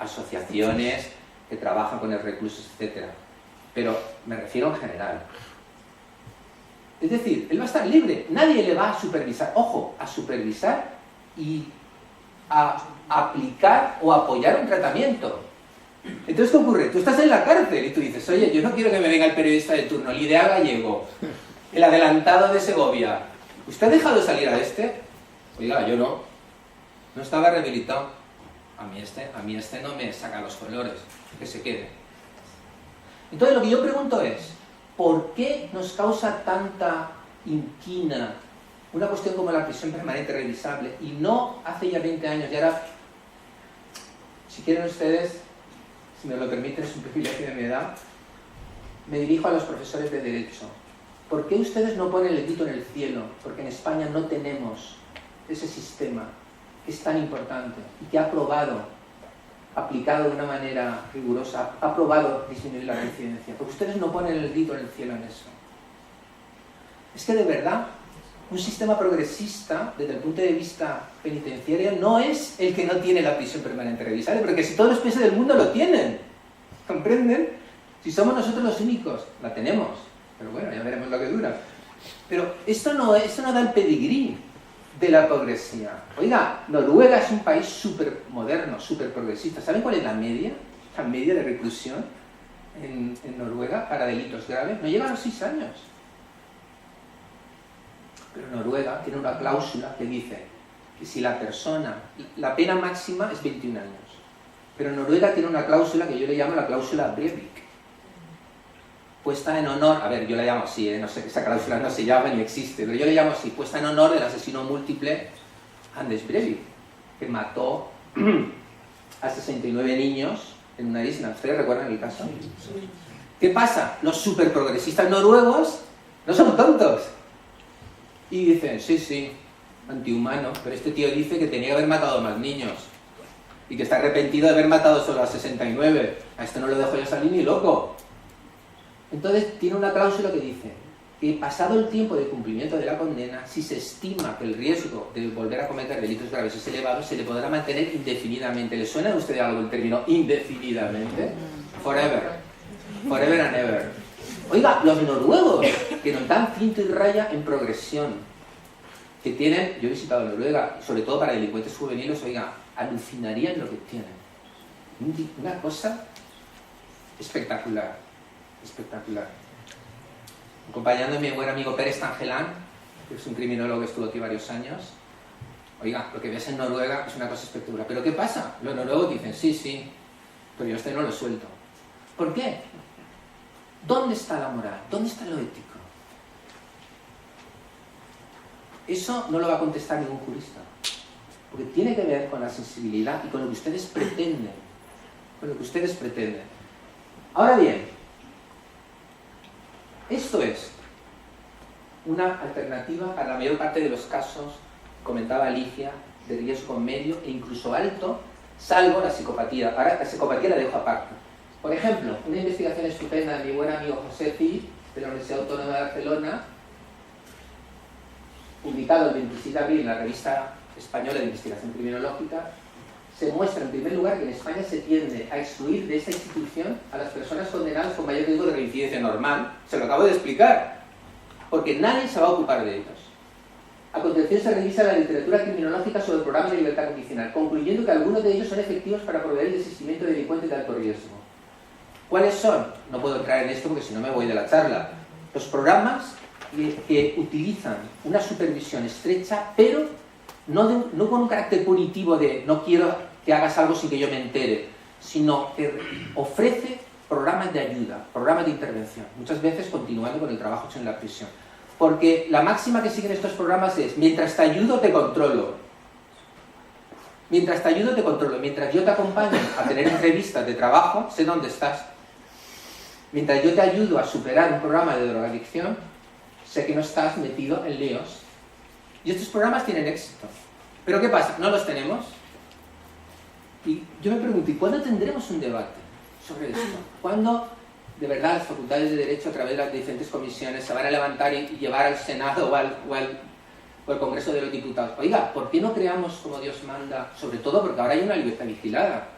asociaciones que trabajan con el reclusos, etc. Pero me refiero en general. Es decir, él va a estar libre, nadie le va a supervisar, ojo, a supervisar y a aplicar o apoyar un tratamiento. Entonces, ¿qué ocurre? Tú estás en la cárcel y tú dices, oye, yo no quiero que me venga el periodista de turno, el Idea Gallego, el adelantado de Segovia. ¿Usted ha dejado salir a este? Oiga, yo no. No estaba rehabilitado. A mí este no me saca los colores, que se quede. Entonces, lo que yo pregunto es, ¿por qué nos causa tanta inquina una cuestión como la prisión permanente revisable? Y no hace ya 20 años, y ahora, si quieren ustedes, si me lo permiten, es un privilegio de mi edad, me dirijo a los profesores de Derecho. ¿Por qué ustedes no ponen el grito en el cielo? Porque en España no tenemos ese sistema que es tan importante y que ha probado, aplicado de una manera rigurosa, ha probado disminuir la reincidencia. Porque ustedes no ponen el grito en el cielo en eso. Es que de verdad, un sistema progresista, desde el punto de vista penitenciario, no es el que no tiene la prisión permanente revisable, porque si todos los países del mundo lo tienen, ¿comprenden? Si somos nosotros los únicos, la tenemos, pero bueno, ya veremos lo que dura. Pero esto no da el pedigrí de la progresía. Oiga, Noruega es un país súper moderno, súper progresista. ¿Saben cuál es la media? La media de reclusión en Noruega para delitos graves no llega a los 6 años. Pero Noruega tiene una cláusula que dice que si la persona, la pena máxima es 21 años, pero Noruega tiene una cláusula que yo le llamo la cláusula Breivik, puesta en honor, a ver, yo la llamo así, no sé, esa cláusula no se llama ni existe, pero yo le llamo así, puesta en honor del asesino múltiple Anders Breivik, que mató a 69 niños en una isla. ¿Ustedes recuerdan el caso? Sí. ¿Qué pasa? Los superprogresistas noruegos no son tontos. Y dicen, sí, antihumano, pero este tío dice que tenía que haber matado más niños y que está arrepentido de haber matado solo a 69. A esto no lo dejo yo salir ni loco. Entonces tiene una cláusula que dice que pasado el tiempo de cumplimiento de la condena, si se estima que el riesgo de volver a cometer delitos graves es elevado, se le podrá mantener indefinidamente. ¿Le suena a usted algo el término indefinidamente? Forever. Forever and ever. Oiga, los noruegos, que nos dan cinto y raya en progresión. que tienen, yo he visitado Noruega, sobre todo para delincuentes juveniles, oiga, alucinarían lo que tienen. Una cosa espectacular, espectacular. Acompañando a mi buen amigo Pérez Tangelán, que es un criminólogo que estuvo aquí varios años. Oiga, lo que ves en Noruega es una cosa espectacular. ¿Pero qué pasa? Los noruegos dicen, sí, sí, pero yo no lo suelto. ¿Por qué? ¿Dónde está la moral? ¿Dónde está lo ético? Eso no lo va a contestar ningún jurista. Porque tiene que ver con la sensibilidad y con lo que ustedes pretenden. Con lo que ustedes pretenden. Ahora bien, esto es una alternativa para la mayor parte de los casos, comentaba Alicia, de riesgo medio e incluso alto, salvo la psicopatía. Ahora la psicopatía la dejo aparte. Por ejemplo, una investigación estupenda de mi buen amigo José Cid, de la Universidad Autónoma de Barcelona, publicado el 27 de abril en la revista española de investigación criminológica, se muestra en primer lugar que en España se tiende a excluir de esta institución a las personas condenadas con mayor riesgo de reincidencia normal. Se lo acabo de explicar, porque nadie se va a ocupar de ellos. A continuación se revisa la literatura criminológica sobre el programa de libertad condicional, concluyendo que algunos de ellos son efectivos para proveer el desistimiento de delincuentes de alto riesgo. ¿Cuáles son? No puedo entrar en esto porque si no me voy de la charla. Los programas que utilizan una supervisión estrecha, pero no con un carácter punitivo de no quiero que hagas algo sin que yo me entere, sino que ofrece programas de ayuda, programas de intervención, muchas veces continuando con el trabajo hecho en la prisión. Porque la máxima que siguen estos programas es: mientras te ayudo, te controlo. Mientras te ayudo, te controlo. Mientras yo te acompaño a tener entrevistas de trabajo, sé dónde estás. Mientras yo te ayudo a superar un programa de drogadicción, sé que no estás metido en líos. Y estos programas tienen éxito. ¿Pero qué pasa? ¿No los tenemos? Y yo me pregunto, ¿y cuándo tendremos un debate sobre esto? ¿Cuándo, de verdad, las facultades de Derecho, a través de las diferentes comisiones, se van a levantar y llevar al Senado o al Congreso de los Diputados? Oiga, ¿por qué no creamos como Dios manda? Sobre todo porque ahora hay una libertad vigilada,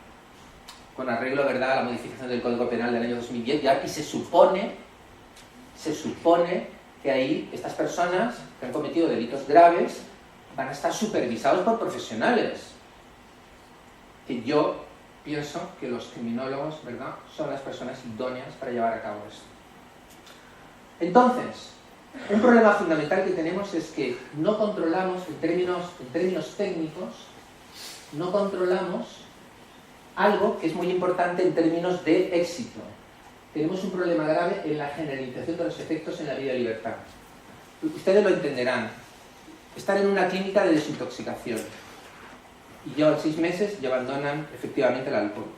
con arreglo, ¿verdad?, a la modificación del Código Penal del año 2010, ya, y se supone que ahí estas personas que han cometido delitos graves van a estar supervisados por profesionales. Que yo pienso que los criminólogos, ¿verdad?, son las personas idóneas para llevar a cabo esto. Entonces, un problema fundamental que tenemos es que no controlamos, en términos técnicos, no controlamos algo que es muy importante en términos de éxito. Tenemos un problema grave en la generalización de los efectos en la vida de libertad. Ustedes lo entenderán. Están en una clínica de desintoxicación y llevan 6 meses y abandonan efectivamente el alcohol.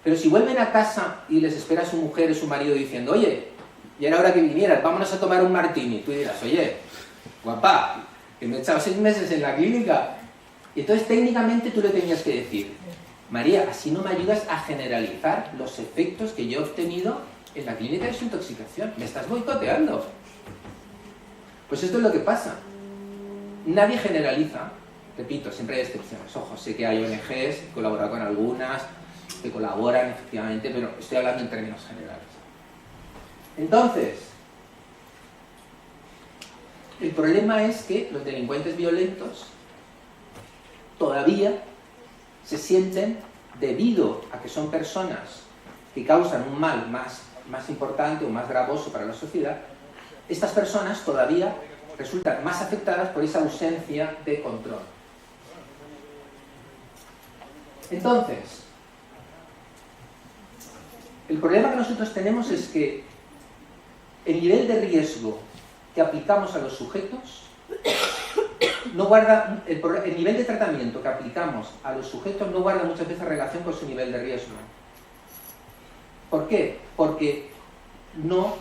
Pero si vuelven a casa y les espera su mujer o su marido diciendo: oye, ya era hora que vinieras, vámonos a tomar un martini, tú dirás: oye, guapa, que me he echado 6 meses en la clínica. Y entonces técnicamente tú le tenías que decir: María, así no me ayudas a generalizar los efectos que yo he obtenido en la clínica de desintoxicación. Me estás boicoteando. Pues esto es lo que pasa. Nadie generaliza. Repito, siempre hay excepciones. Ojo, sé que hay ONGs, he colaborado con algunas, que colaboran efectivamente, pero estoy hablando en términos generales. Entonces, el problema es que los delincuentes violentos todavía se sienten, debido a que son personas que causan un mal más importante o más gravoso para la sociedad, estas personas todavía resultan más afectadas por esa ausencia de control. Entonces, el problema que nosotros tenemos es que el nivel de riesgo que aplicamos a los sujetos no guarda, el nivel de tratamiento que aplicamos a los sujetos no guarda muchas veces relación con su nivel de riesgo. ¿Por qué? Porque no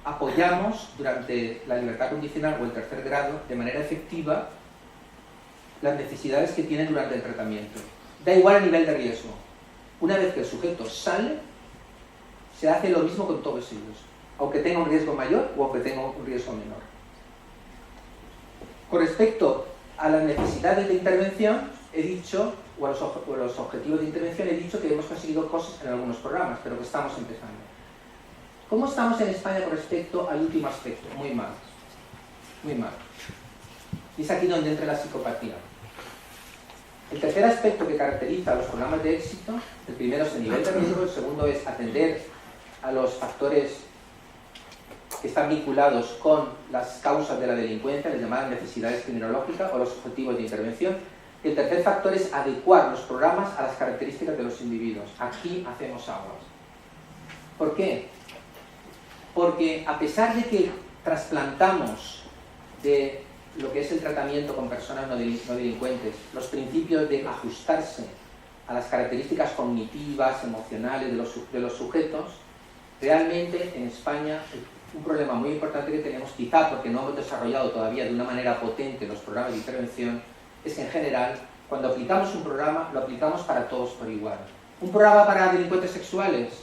apoyamos durante la libertad condicional o el tercer grado de manera efectiva las necesidades que tienen durante el tratamiento. Da igual el nivel de riesgo. Una vez que el sujeto sale, se hace lo mismo con todos ellos, aunque tenga un riesgo mayor o aunque tenga un riesgo menor. Con respecto a las necesidades de intervención, he dicho, o a los objetivos de intervención, he dicho que hemos conseguido cosas en algunos programas, pero que estamos empezando. ¿Cómo estamos en España con respecto al último aspecto? Muy mal. Muy mal. Y es aquí donde entra la psicopatía. El tercer aspecto que caracteriza a los programas de éxito, el primero es el nivel de riesgo, el segundo es atender a los factores que están vinculados con las causas de la delincuencia, las llamadas necesidades criminológicas o los objetivos de intervención. Y el tercer factor es adecuar los programas a las características de los individuos. Aquí hacemos aguas. ¿Por qué? Porque a pesar de que trasplantamos de lo que es el tratamiento con personas no delincuentes, los principios de ajustarse a las características cognitivas, emocionales de los sujetos, realmente en España un problema muy importante que tenemos, quizá porque no hemos desarrollado todavía de una manera potente los programas de intervención, es que en general, cuando aplicamos un programa, lo aplicamos para todos por igual. Un programa para delincuentes sexuales,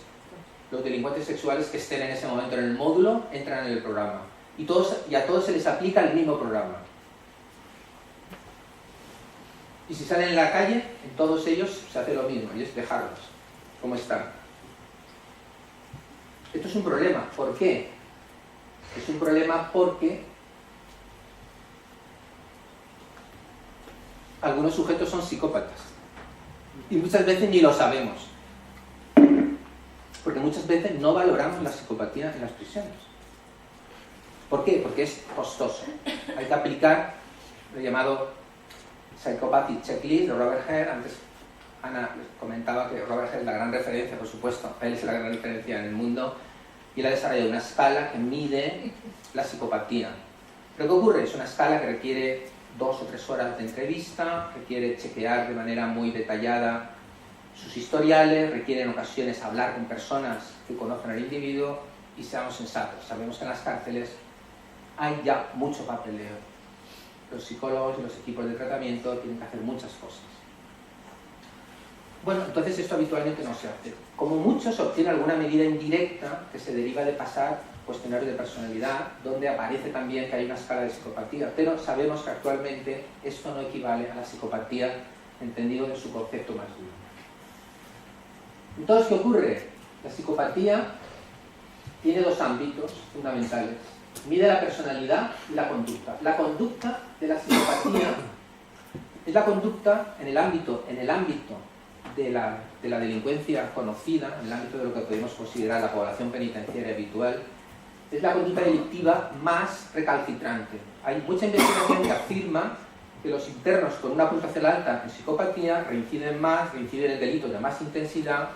los delincuentes sexuales que estén en ese momento en el módulo entran en el programa. Y a todos se les aplica el mismo programa. Y si salen en la calle, en todos ellos se hace lo mismo, y es dejarlos como están. Esto es un problema. ¿Por qué? Es un problema porque algunos sujetos son psicópatas. Y muchas veces ni lo sabemos. Porque muchas veces no valoramos la psicopatía en las prisiones. ¿Por qué? Porque es costoso. Hay que aplicar lo llamado Psychopathy Checklist de Robert Hare. Antes Ana les comentaba que Robert Hare es la gran referencia, por supuesto. Él es la gran referencia en el mundo. Y él ha desarrollado una escala que mide la psicopatía. ¿Pero qué ocurre? Es una escala que requiere 2 o 3 horas de entrevista, requiere chequear de manera muy detallada sus historiales, requiere en ocasiones hablar con personas que conocen al individuo, y seamos sensatos, sabemos que en las cárceles hay ya mucho papeleo. Los psicólogos y los equipos de tratamiento tienen que hacer muchas cosas. Bueno, entonces esto habitualmente no se hace. Como mucho se obtiene alguna medida indirecta que se deriva de pasar cuestionarios de personalidad, donde aparece también que hay una escala de psicopatía, pero sabemos que actualmente esto no equivale a la psicopatía entendido en su concepto más duro. Entonces, ¿qué ocurre? La psicopatía tiene 2 ámbitos fundamentales. Mide la personalidad y la conducta. La conducta de la psicopatía es la conducta en el ámbito de la delincuencia conocida, en el ámbito de lo que podemos considerar la población penitenciaria habitual, es la conducta delictiva más recalcitrante. Hay mucha investigación que afirma que los internos con una puntuación alta en psicopatía reinciden en delitos de más intensidad,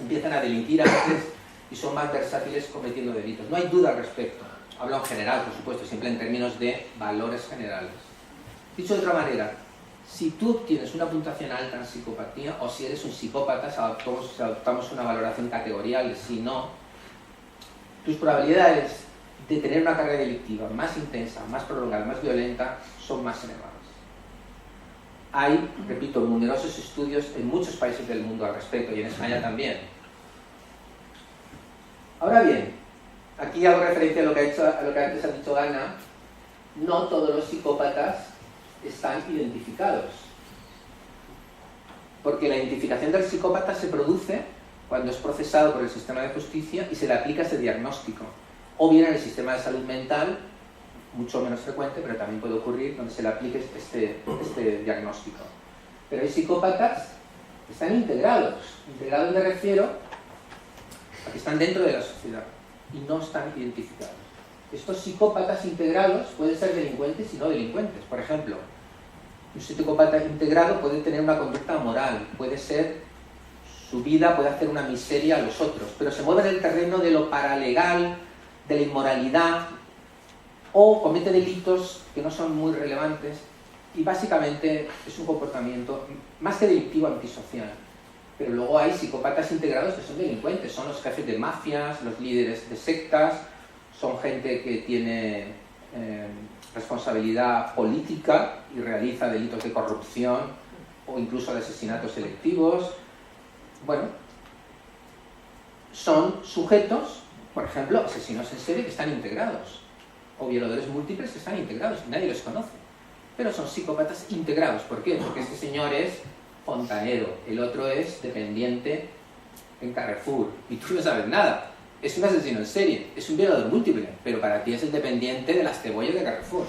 empiezan a delinquir antes y son más versátiles cometiendo delitos. No hay duda al respecto. Hablo en general, por supuesto, siempre en términos de valores generales. Dicho de otra manera, si tú tienes una puntuación alta en psicopatía, o si eres un psicópata, si adoptamos una valoración categorial, si no, tus probabilidades de tener una carga delictiva más intensa, más prolongada, más violenta, son más elevadas. Hay, repito, numerosos estudios en muchos países del mundo al respecto, y en España también. Ahora bien, aquí hago referencia a lo que antes ha dicho Ana. No todos los psicópatas están identificados, porque la identificación del psicópata se produce cuando es procesado por el sistema de justicia y se le aplica ese diagnóstico, o bien en el sistema de salud mental, mucho menos frecuente, pero también puede ocurrir donde se le aplique este diagnóstico. Pero hay psicópatas que están integrados me refiero a que están dentro de la sociedad y no están identificados. Estos psicópatas integrados pueden ser delincuentes y no delincuentes. Por ejemplo, un psicópata integrado puede tener una conducta moral, su vida puede hacer una miseria a los otros, pero se mueve en el terreno de lo paralegal, de la inmoralidad, o comete delitos que no son muy relevantes, y básicamente es un comportamiento más que delictivo, antisocial. Pero luego hay psicópatas integrados que son delincuentes, son los jefes de mafias, los líderes de sectas, son gente que tiene responsabilidad política y realiza delitos de corrupción o incluso de asesinatos selectivos. Bueno, son sujetos, por ejemplo, asesinos en serie que están integrados, o violadores múltiples que están integrados y nadie los conoce, pero son psicópatas integrados. ¿Por qué? Porque este señor es fontanero, el otro es dependiente en Carrefour y tú no sabes nada. Es un asesino en serie, es un violador múltiple, pero para ti es el dependiente de las cebollas de Carrefour.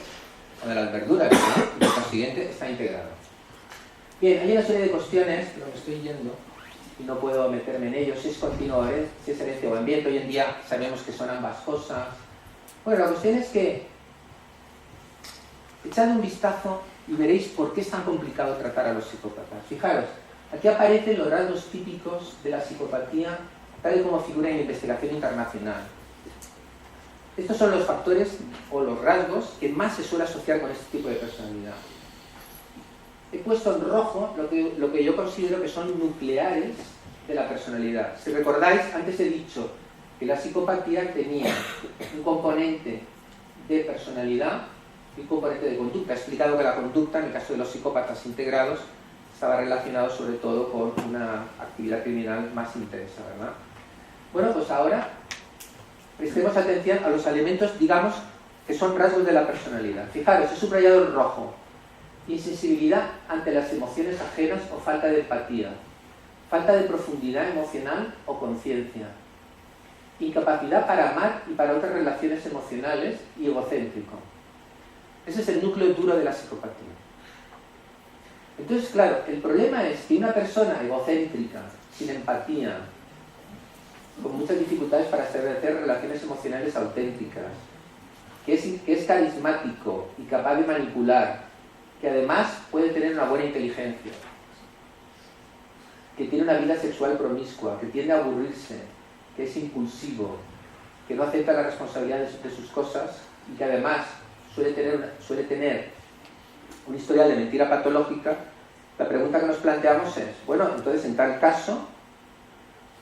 o de las verduras, ¿no? Y por consiguiente está integrado. Bien, hay una serie de cuestiones, pero me estoy yendo y no puedo meterme en ello, si es continuo, si es herencia o ambiente. Hoy en día sabemos que son ambas cosas. Bueno, la cuestión es que echad un vistazo y veréis por qué es tan complicado tratar a los psicópatas. Fijaros, aquí aparecen los rasgos típicos de la psicopatía tal y como figura en la investigación internacional. Estos son los factores o los rasgos que más se suele asociar con este tipo de personalidad. He puesto en rojo lo que yo considero que son nucleares de la personalidad. Si recordáis, antes he dicho que la psicopatía tenía un componente de personalidad y un componente de conducta. He explicado que la conducta, en el caso de los psicópatas integrados, estaba relacionado sobre todo con una actividad criminal más intensa, ¿verdad? Bueno, pues ahora prestemos atención a los elementos, digamos, que son rasgos de la personalidad. Fijaros, he subrayado en rojo. Insensibilidad ante las emociones ajenas o falta de empatía. Falta de profundidad emocional o conciencia. Incapacidad para amar y para otras relaciones emocionales y egocéntrico. Ese es el núcleo duro de la psicopatía. Entonces, claro, el problema es que una persona egocéntrica, sin empatía, con muchas dificultades para establecer relaciones emocionales auténticas, que es carismático y capaz de manipular, que además puede tener una buena inteligencia, que tiene una vida sexual promiscua, que tiende a aburrirse, que es impulsivo, que no acepta la responsabilidad de sus cosas y que además suele tener un historial de mentira patológica. La pregunta que nos planteamos es, bueno, entonces en tal caso,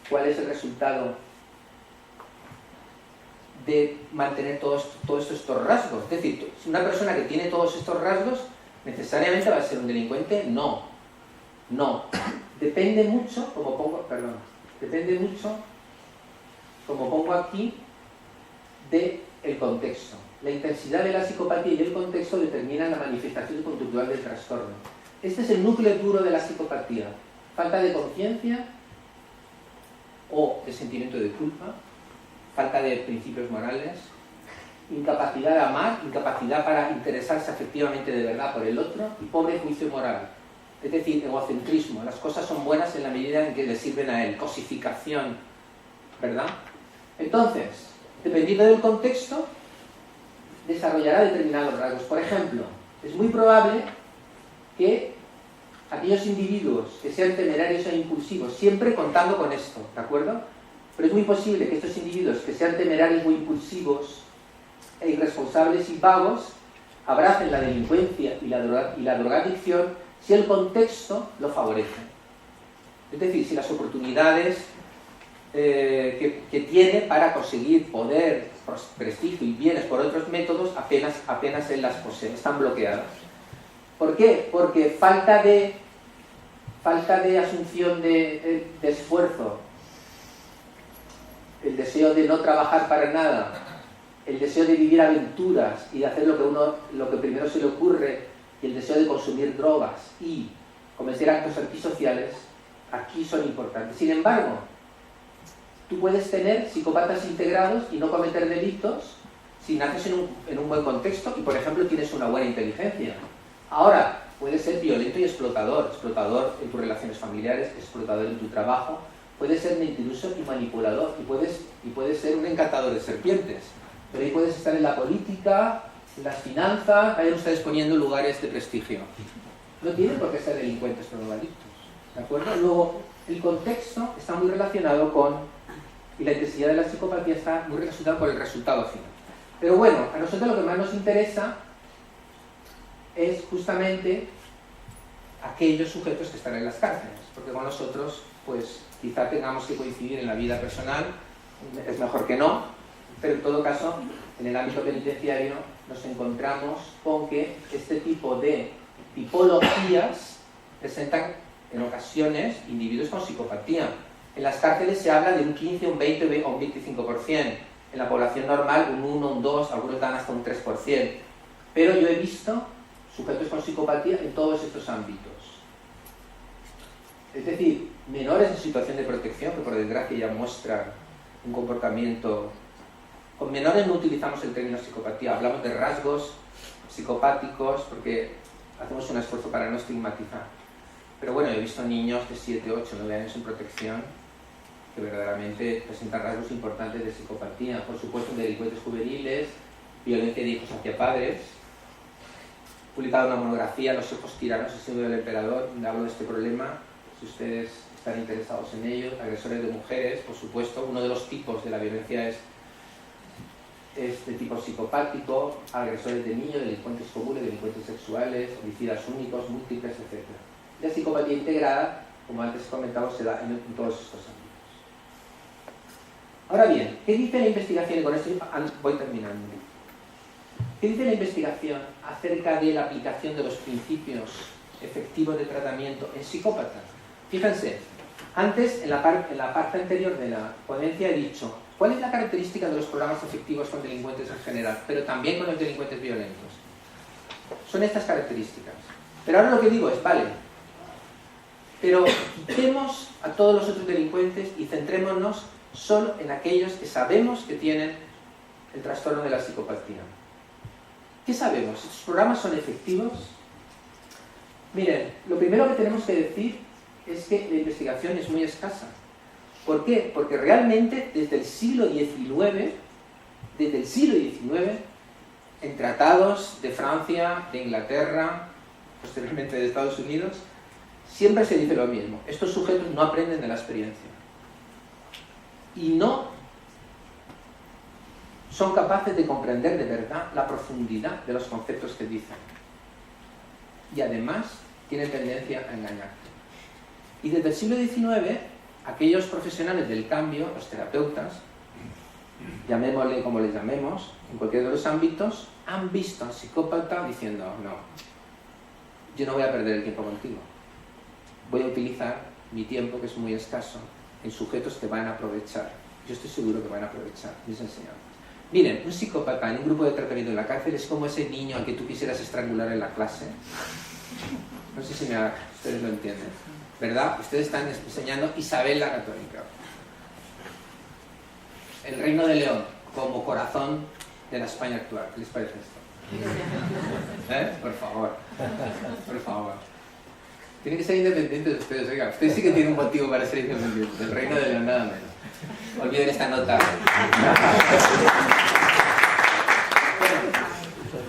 ¿cuál es el resultado de mantener todos estos rasgos? Es decir, si una persona que tiene todos estos rasgos, ¿necesariamente va a ser un delincuente? No. No. Depende mucho, como pongo aquí, del contexto. La intensidad de la psicopatía y el contexto determinan la manifestación conductual del trastorno. Este es el núcleo duro de la psicopatía. Falta de conciencia o de sentimiento de culpa, falta de principios morales, incapacidad de amar, incapacidad para interesarse afectivamente de verdad por el otro y pobre juicio moral. Es decir, egocentrismo. Las cosas son buenas en la medida en que le sirven a él. Cosificación, ¿verdad? Entonces, dependiendo del contexto, desarrollará determinados rasgos. Por ejemplo, es muy probable que aquellos individuos que sean temerarios e impulsivos, siempre contando con esto, ¿de acuerdo? Pero es muy posible que estos individuos que sean temerarios o impulsivos e irresponsables y vagos abracen la delincuencia y la drogadicción si el contexto lo favorece. Es decir, si las oportunidades que tiene para conseguir poder, prestigio y bienes por otros métodos apenas él las posee, están bloqueadas. ¿Por qué? Porque falta de asunción de esfuerzo, el deseo de no trabajar para nada, el deseo de vivir aventuras y de hacer lo que primero se le ocurre, y el deseo de consumir drogas y cometer actos antisociales, aquí son importantes. Sin embargo, tú puedes tener psicópatas integrados y no cometer delitos si naces en un buen contexto y, por ejemplo, tienes una buena inteligencia. Ahora, puedes ser violento y explotador en tus relaciones familiares, explotador en tu trabajo, puedes ser mentiroso y manipulador y puedes ser un encantador de serpientes. Pero ahí puedes estar en la política, en las finanzas, vayan ustedes poniendo lugares de prestigio. No tienen por qué ser delincuentes o drogadictos, ¿de acuerdo? Luego, el contexto está muy relacionado y la intensidad de la psicopatía está muy relacionada con el resultado final. Pero bueno, a nosotros lo que más nos interesa es justamente aquellos sujetos que están en las cárceles, porque con nosotros, pues, quizá tengamos que coincidir en la vida personal, es mejor que no, pero en todo caso, en el ámbito penitenciario nos encontramos con que este tipo de tipologías presentan en ocasiones individuos con psicopatía. En las cárceles se habla de un 15, un 20 o un 25%. En la población normal un 1, un 2, algunos dan hasta un 3%. Pero yo he visto sujetos con psicopatía en todos estos ámbitos. Es decir, menores en situación de protección, que por desgracia ya muestran un comportamiento. Con menores no utilizamos el término psicopatía, hablamos de rasgos psicopáticos, porque hacemos un esfuerzo para no estigmatizar. Pero bueno, he visto niños de 7, 8, 9 años en protección que verdaderamente presentan rasgos importantes de psicopatía. Por supuesto, delincuentes juveniles, violencia de hijos hacia padres. He publicado una monografía, Los ojos tiranos, el símbolo del emperador, donde hablo de este problema, si ustedes están interesados en ello. Agresores de mujeres, por supuesto. Uno de los tipos de la violencia es de tipo psicopático, agresores de niños, delincuentes comunes, delincuentes sexuales, homicidas únicos, múltiples, etc. La psicopatía integrada, como antes he comentado, se da en todos estos ámbitos. Ahora bien, ¿qué dice la investigación? Y con esto voy terminando. ¿Qué dice la investigación acerca de la aplicación de los principios efectivos de tratamiento en psicópatas? Fíjense, antes, en la parte anterior de la ponencia he dicho cuál es la característica de los programas efectivos con delincuentes en general, pero también con los delincuentes violentos. Son estas características. Pero ahora lo que digo es, vale, pero quitemos a todos los otros delincuentes y centrémonos solo en aquellos que sabemos que tienen el trastorno de la psicopatía. ¿Qué sabemos? ¿Estos programas son efectivos? Miren, lo primero que tenemos que decir es que la investigación es muy escasa. ¿Por qué? Porque realmente desde el siglo XIX, en tratados de Francia, de Inglaterra, posteriormente de Estados Unidos, siempre se dice lo mismo. Estos sujetos no aprenden de la experiencia. Y no son capaces de comprender de verdad la profundidad de los conceptos que dicen. Y además tienen tendencia a engañarte. Y desde el siglo XIX, aquellos profesionales del cambio, los terapeutas, llamémosle como les llamemos, en cualquiera de los ámbitos, han visto al psicópata diciendo, no, yo no voy a perder el tiempo contigo. Voy a utilizar mi tiempo, que es muy escaso, en sujetos que van a aprovechar. Yo estoy seguro que van a aprovechar mis enseñanzas. Miren, un psicópata en un grupo de tratamiento en la cárcel es como ese niño al que tú quisieras estrangular en la clase. No sé si ustedes lo entienden, ¿verdad? Ustedes están enseñando Isabel la Católica. El Reino de León como corazón de la España actual. ¿Qué les parece esto? Por favor. Por favor. Tienen que ser independientes ustedes, oiga. Ustedes sí que tienen un motivo para ser independientes. El Reino de León, nada menos. Olviden esta nota.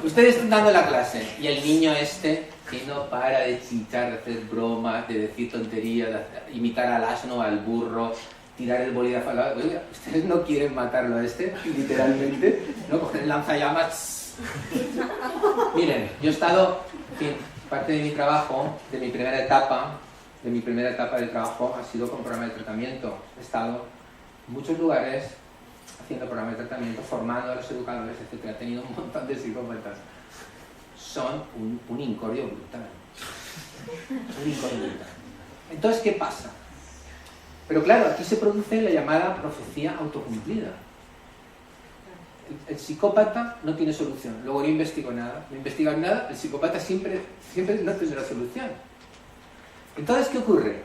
Ustedes están dando la clase y el niño que no para de chichar, de hacer bromas, de decir tonterías, de imitar al asno, al burro, tirar el bolígrafo al lado. Oiga, ¿ustedes no quieren matarlo a literalmente? ¿No? Coger el lanzallamas. Miren, yo he estado, en fin, parte de mi trabajo, de mi primera etapa de trabajo ha sido con programa de tratamiento. He estado en muchos lugares haciendo programas de tratamiento, formando a los educadores, etc. He tenido un montón de psicópatas. Son un incordio brutal. Un incordio brutal. Entonces, ¿qué pasa? Pero claro, aquí se produce la llamada profecía autocumplida. El psicópata no tiene solución. Luego no investigo nada. No investigan nada, el psicópata siempre no tendrá solución. Entonces, ¿qué ocurre?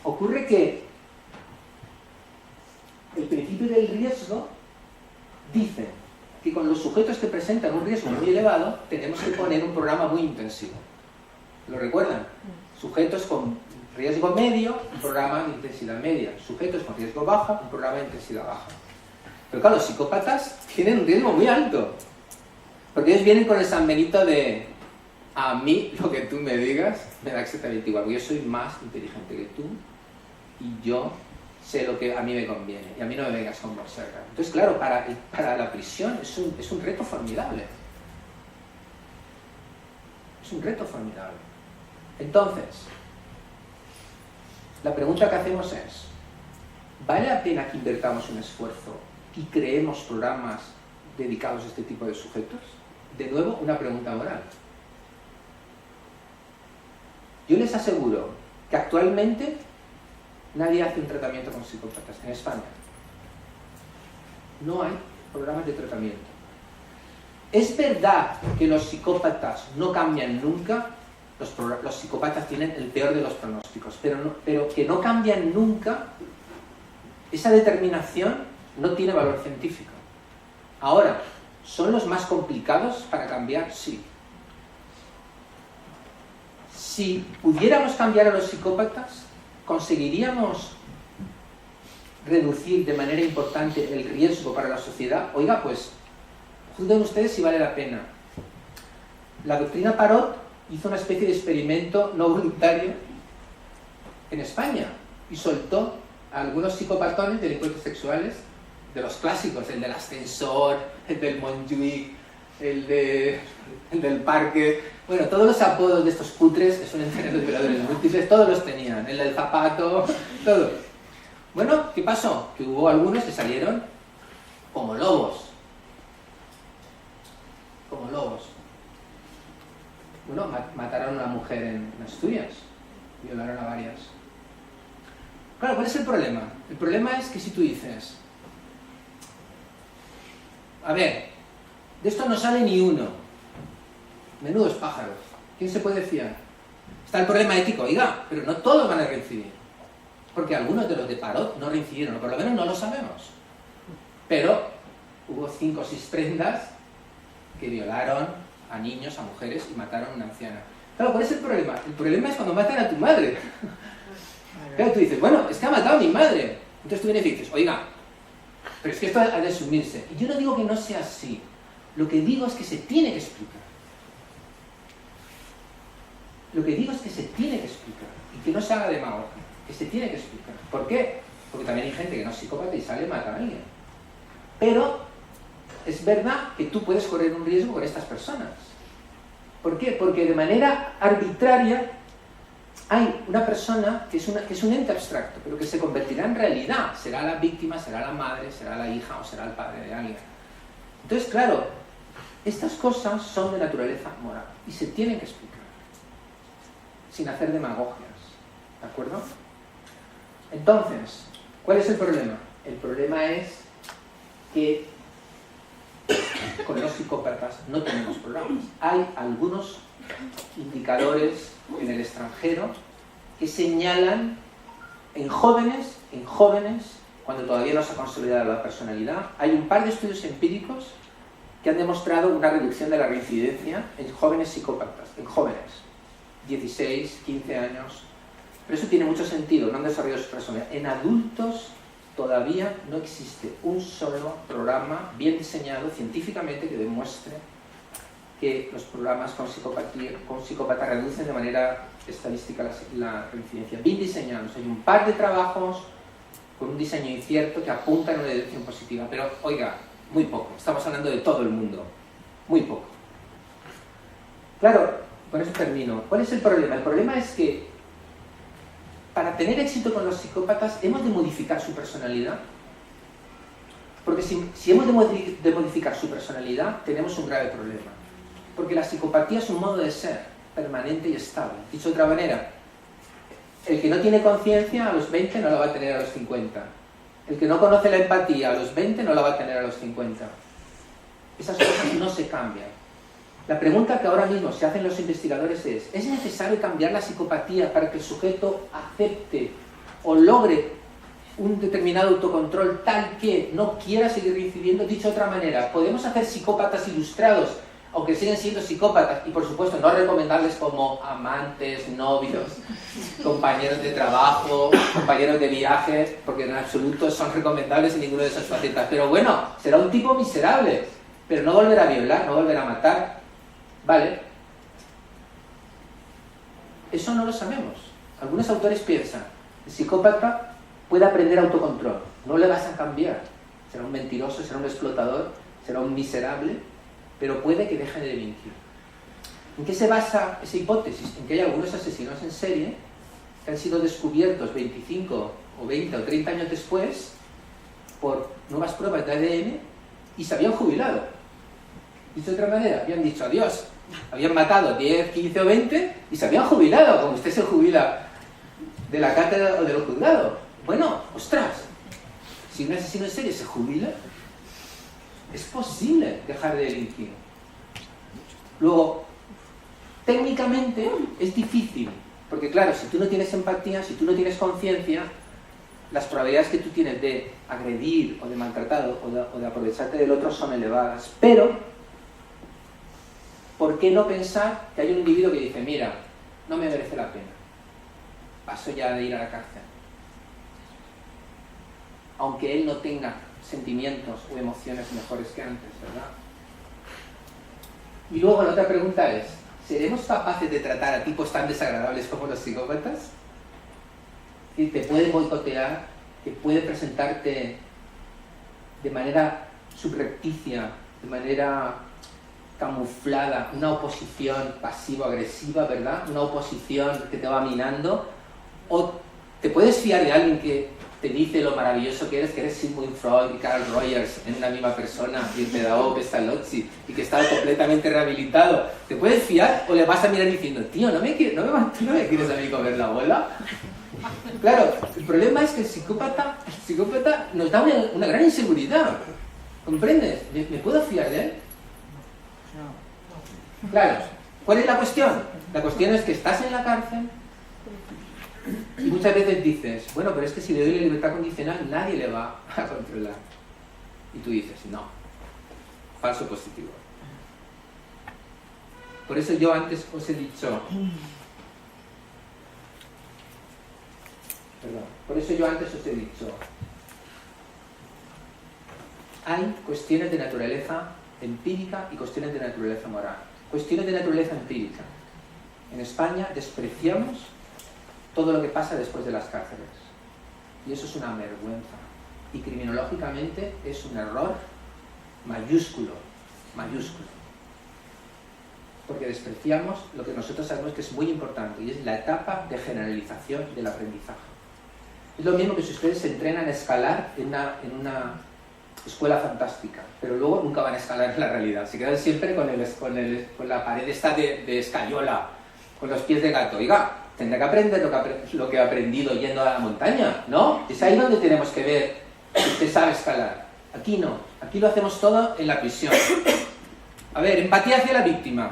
Ocurre que el principio del riesgo dice que con los sujetos que presentan un riesgo muy elevado tenemos que poner un programa muy intensivo. ¿Lo recuerdan? Sujetos con riesgo medio, un programa de intensidad media. Sujetos con riesgo bajo, un programa de intensidad baja. Pero claro, los psicópatas tienen un riesgo muy alto. Porque ellos vienen con el San Benito de a mí lo que tú me digas me da exactamente igual. Porque yo soy más inteligente que tú y yo sé lo que a mí me conviene. Y a mí no me vengas con borsaca. Entonces, claro, para la prisión es un reto formidable. Es un reto formidable. Entonces, la pregunta que hacemos es, ¿vale la pena que invertamos un esfuerzo y creemos programas dedicados a este tipo de sujetos? De nuevo, una pregunta moral. Yo les aseguro que actualmente nadie hace un tratamiento con psicópatas en España. No hay programas de tratamiento. Es verdad que los psicópatas no cambian nunca. Los psicópatas tienen el peor de los pronósticos, pero que no cambian nunca, esa determinación no tiene valor científico. Ahora, ¿son los más complicados para cambiar? Sí. si pudiéramos cambiar a los psicópatas, conseguiríamos reducir de manera importante el riesgo para la sociedad. Oiga, pues, juzguen ustedes si vale la pena. La doctrina Parot hizo una especie de experimento no voluntario en España y soltó a algunos psicopatones, delincuentes sexuales, de los clásicos, el del ascensor, el del Montjuic, el del parque, bueno, todos los apodos de estos cutres que suelen tener los violadores múltiples, todos los tenían, el del zapato, todo. Bueno, ¿qué pasó? Que hubo algunos que salieron como lobos. Como lobos. Bueno, mataron a una mujer en Asturias, violaron a varias. Claro, ¿cuál es el problema? El problema es que si tú dices, a ver, de esto no sale ni uno, menudos pájaros, ¿quién se puede fiar? Está el problema ético, oiga, pero no todos van a reincidir, porque algunos de los de Parot no reincidieron, o por lo menos no lo sabemos. Pero hubo 5 o 6 prendas que violaron a niños, a mujeres y mataron a una anciana. Claro, ¿cuál es el problema? El problema es cuando matan a tu madre. Claro, tú dices, bueno, es que ha matado a mi madre. Entonces tú vienes y dices, oiga, pero es que esto ha de asumirse. Y yo no digo que no sea así. Lo que digo es que se tiene que explicar. Lo que digo es que se tiene que explicar. Y que no se haga demagogia. Que se tiene que explicar. ¿Por qué? Porque también hay gente que no es psicópata y sale y mata a alguien. Pero es verdad que tú puedes correr un riesgo con estas personas. ¿Por qué? Porque de manera arbitraria hay una persona que es un ente abstracto, pero que se convertirá en realidad. Será la víctima, será la madre, será la hija o será el padre de alguien. Entonces, claro, estas cosas son de naturaleza moral y se tienen que explicar, sin hacer demagogias. ¿De acuerdo? Entonces, ¿cuál es el problema? El problema es que con los psicópatas no tenemos problemas. Hay algunos indicadores en el extranjero que señalan en jóvenes, cuando todavía no se ha consolidado la personalidad, hay un par de estudios empíricos que han demostrado una reducción de la reincidencia en jóvenes psicópatas, en jóvenes, 16, 15 años. Pero eso tiene mucho sentido, no han desarrollado su personalidad. En adultos todavía no existe un solo programa bien diseñado científicamente que demuestre que los programas con psicópata reducen de manera estadística la reincidencia. Bien diseñados. Hay un par de trabajos con un diseño incierto que apuntan a una dirección positiva. Pero, oiga, muy poco. Estamos hablando de todo el mundo. Muy poco. Claro, con eso termino. ¿Cuál es el problema? El problema es que para tener éxito con los psicópatas hemos de modificar su personalidad. Porque si hemos de modificar su personalidad, tenemos un grave problema. Porque la psicopatía es un modo de ser permanente y estable. Dicho de otra manera, el que no tiene conciencia a los 20 no la va a tener a los 50. El que no conoce la empatía a los 20 no la va a tener a los 50. Esas cosas no se cambian. La pregunta que ahora mismo se hacen los investigadores ¿es necesario cambiar la psicopatía para que el sujeto acepte o logre un determinado autocontrol tal que no quiera seguir reincidiendo? Dicho de otra manera, ¿podemos hacer psicópatas ilustrados, aunque siguen siendo psicópatas, y por supuesto no recomendarles como amantes, novios, compañeros de trabajo, compañeros de viaje, porque en absoluto son recomendables en ninguna de esas facetas? Pero bueno, será un tipo miserable, pero no volverá a violar, no volverá a matar. ¿Vale? Eso no lo sabemos. Algunos autores piensan, el psicópata puede aprender autocontrol, no le vas a cambiar. Será un mentiroso, será un explotador, será un miserable, pero puede que deje de delinquir. ¿En qué se basa esa hipótesis? En que hay algunos asesinos en serie que han sido descubiertos 25 o 20 o 30 años después por nuevas pruebas de ADN y se habían jubilado. Dicho de otra manera, habían dicho adiós, habían matado 10, 15 o 20 y se habían jubilado, como usted se jubila de la cátedra o del juzgado. Bueno, ostras, si un asesino en serie se jubila, es posible dejar de delinquir. Luego, técnicamente es difícil, porque claro, si tú no tienes empatía, si tú no tienes conciencia, las probabilidades que tú tienes de agredir o de maltratar o de aprovecharte del otro son elevadas. Pero, ¿por qué no pensar que hay un individuo que dice, mira, no me merece la pena. Paso ya de ir a la cárcel. Aunque él no tenga sentimientos o emociones mejores que antes, ¿verdad? Y luego la otra pregunta es, ¿seremos capaces de tratar a tipos tan desagradables como los psicópatas? Que te pueden boicotear, que pueden presentarte de manera subrepticia, de manera camuflada, una oposición pasivo-agresiva, ¿verdad? Una oposición que te va minando. O te puedes fiar de alguien que te dice lo maravilloso que eres Sigmund Freud y Carl Rogers en una misma persona, y el pedagogo Pestalozzi, y que está completamente rehabilitado. ¿Te puedes fiar o le vas a mirar diciendo, tío, ¿no me quieres a mí comer la bola? Claro, el problema es que el psicópata nos da una gran inseguridad. ¿Comprendes? ¿Me puedo fiar de él? Claro, ¿cuál es la cuestión? La cuestión es que estás en la cárcel y muchas veces dices, bueno, pero es que si le doy la libertad condicional nadie le va a controlar. Y tú dices, no, falso positivo. Por eso yo antes os he dicho, hay cuestiones de naturaleza empírica y cuestiones de naturaleza moral. Cuestiones de naturaleza empírica. En España despreciamos todo lo que pasa después de las cárceles. Y eso es una vergüenza. Y criminológicamente es un error mayúsculo. Porque despreciamos lo que nosotros sabemos que es muy importante, y es la etapa de generalización del aprendizaje. Es lo mismo que si ustedes se entrenan a escalar en una escuela fantástica, pero luego nunca van a escalar en la realidad. Se quedan siempre con la pared esta de escayola, con los pies de gato. Oiga, tendrá que aprender lo que ha aprendido yendo a la montaña, ¿no? Es ahí donde tenemos que ver si usted sabe escalar. Aquí no, aquí lo hacemos todo en la prisión. A ver, empatía hacia la víctima.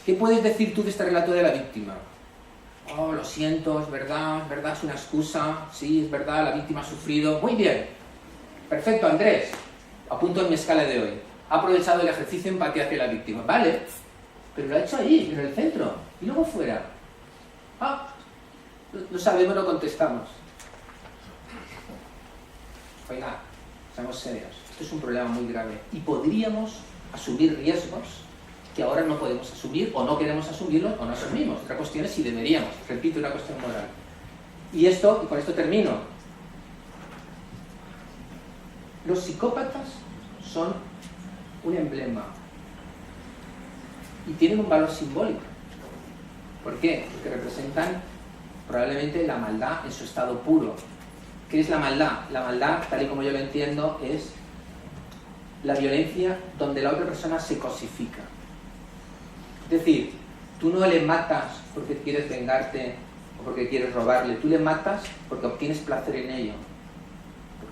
¿Qué puedes decir tú de este relato de la víctima? Oh, lo siento, es verdad, es una excusa, sí, es verdad, la víctima ha sufrido. Muy bien. Perfecto, Andrés. Apunto en mi escala de hoy. Ha aprovechado el ejercicio de empatía hacia la víctima. Vale, pero lo ha hecho ahí, en el centro. Y luego fuera. No sabemos, no contestamos. Oiga, seamos serios. Esto es un problema muy grave. Y podríamos asumir riesgos que ahora no podemos asumir, o no queremos asumirlos, o no asumimos. Otra cuestión es si deberíamos. Repito, una cuestión moral. Y con esto termino. Los psicópatas son un emblema y tienen un valor simbólico. ¿Por qué? Porque representan probablemente la maldad en su estado puro. ¿Qué es la maldad? La maldad, tal y como yo lo entiendo, es la violencia donde la otra persona se cosifica. Es decir, tú no le matas porque quieres vengarte o porque quieres robarle, tú le matas porque obtienes placer en ello.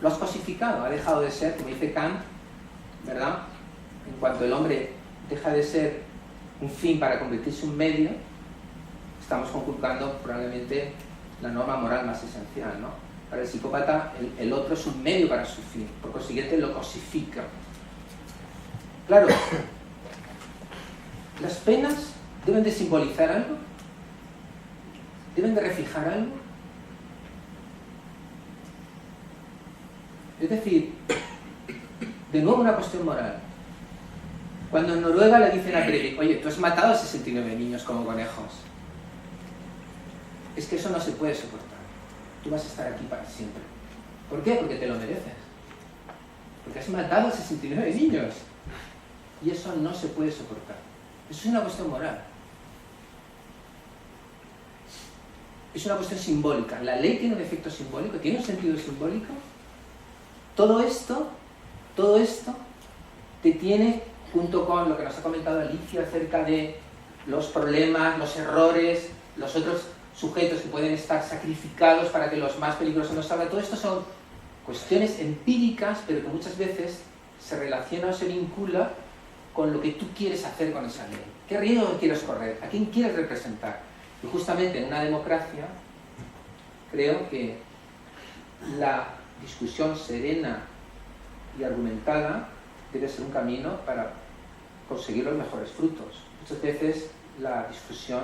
Lo has cosificado, ha dejado de ser, como dice Kant, ¿verdad? En cuanto el hombre deja de ser un fin para convertirse en un medio, estamos conculcando probablemente la norma moral más esencial, ¿no? Para el psicópata, el otro es un medio para su fin, por consiguiente lo cosifica. Claro, las penas deben de simbolizar algo, deben de reflejar algo. Es decir, de nuevo una cuestión moral. Cuando en Noruega le dicen a Breivik, oye, tú has matado a 69 niños como conejos, es que eso no se puede soportar. Tú vas a estar aquí para siempre. ¿Por qué? Porque te lo mereces. Porque has matado a 69 niños. Y eso no se puede soportar. Eso es una cuestión moral. Es una cuestión simbólica. La ley tiene un efecto simbólico, tiene un sentido simbólico. Todo esto te tiene, junto con lo que nos ha comentado Alicia acerca de los problemas, los errores, los otros sujetos que pueden estar sacrificados para que los más peligrosos no salgan. Todo esto son cuestiones empíricas, pero que muchas veces se relaciona o se vincula con lo que tú quieres hacer con esa ley. ¿Qué riesgo quieres correr? ¿A quién quieres representar? Y justamente en una democracia creo que la discusión serena y argumentada debe ser un camino para conseguir los mejores frutos. Muchas veces la discusión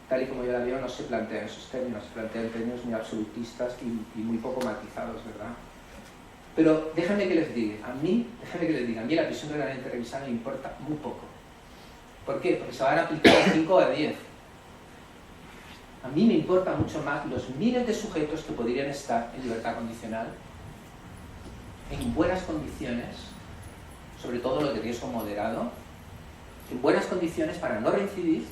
tal y como yo la veo, no se plantea en esos términos, se plantea en términos muy absolutistas y muy poco matizados, ¿verdad? Pero déjenme que les diga, a mí la prisión reglamento revisada me importa muy poco. ¿Por qué? Porque se van a aplicar 5 o 10. A mí me importa mucho más los miles de sujetos que podrían estar en libertad condicional, en buenas condiciones, sobre todo los de riesgo moderado, en buenas condiciones para no reincidir,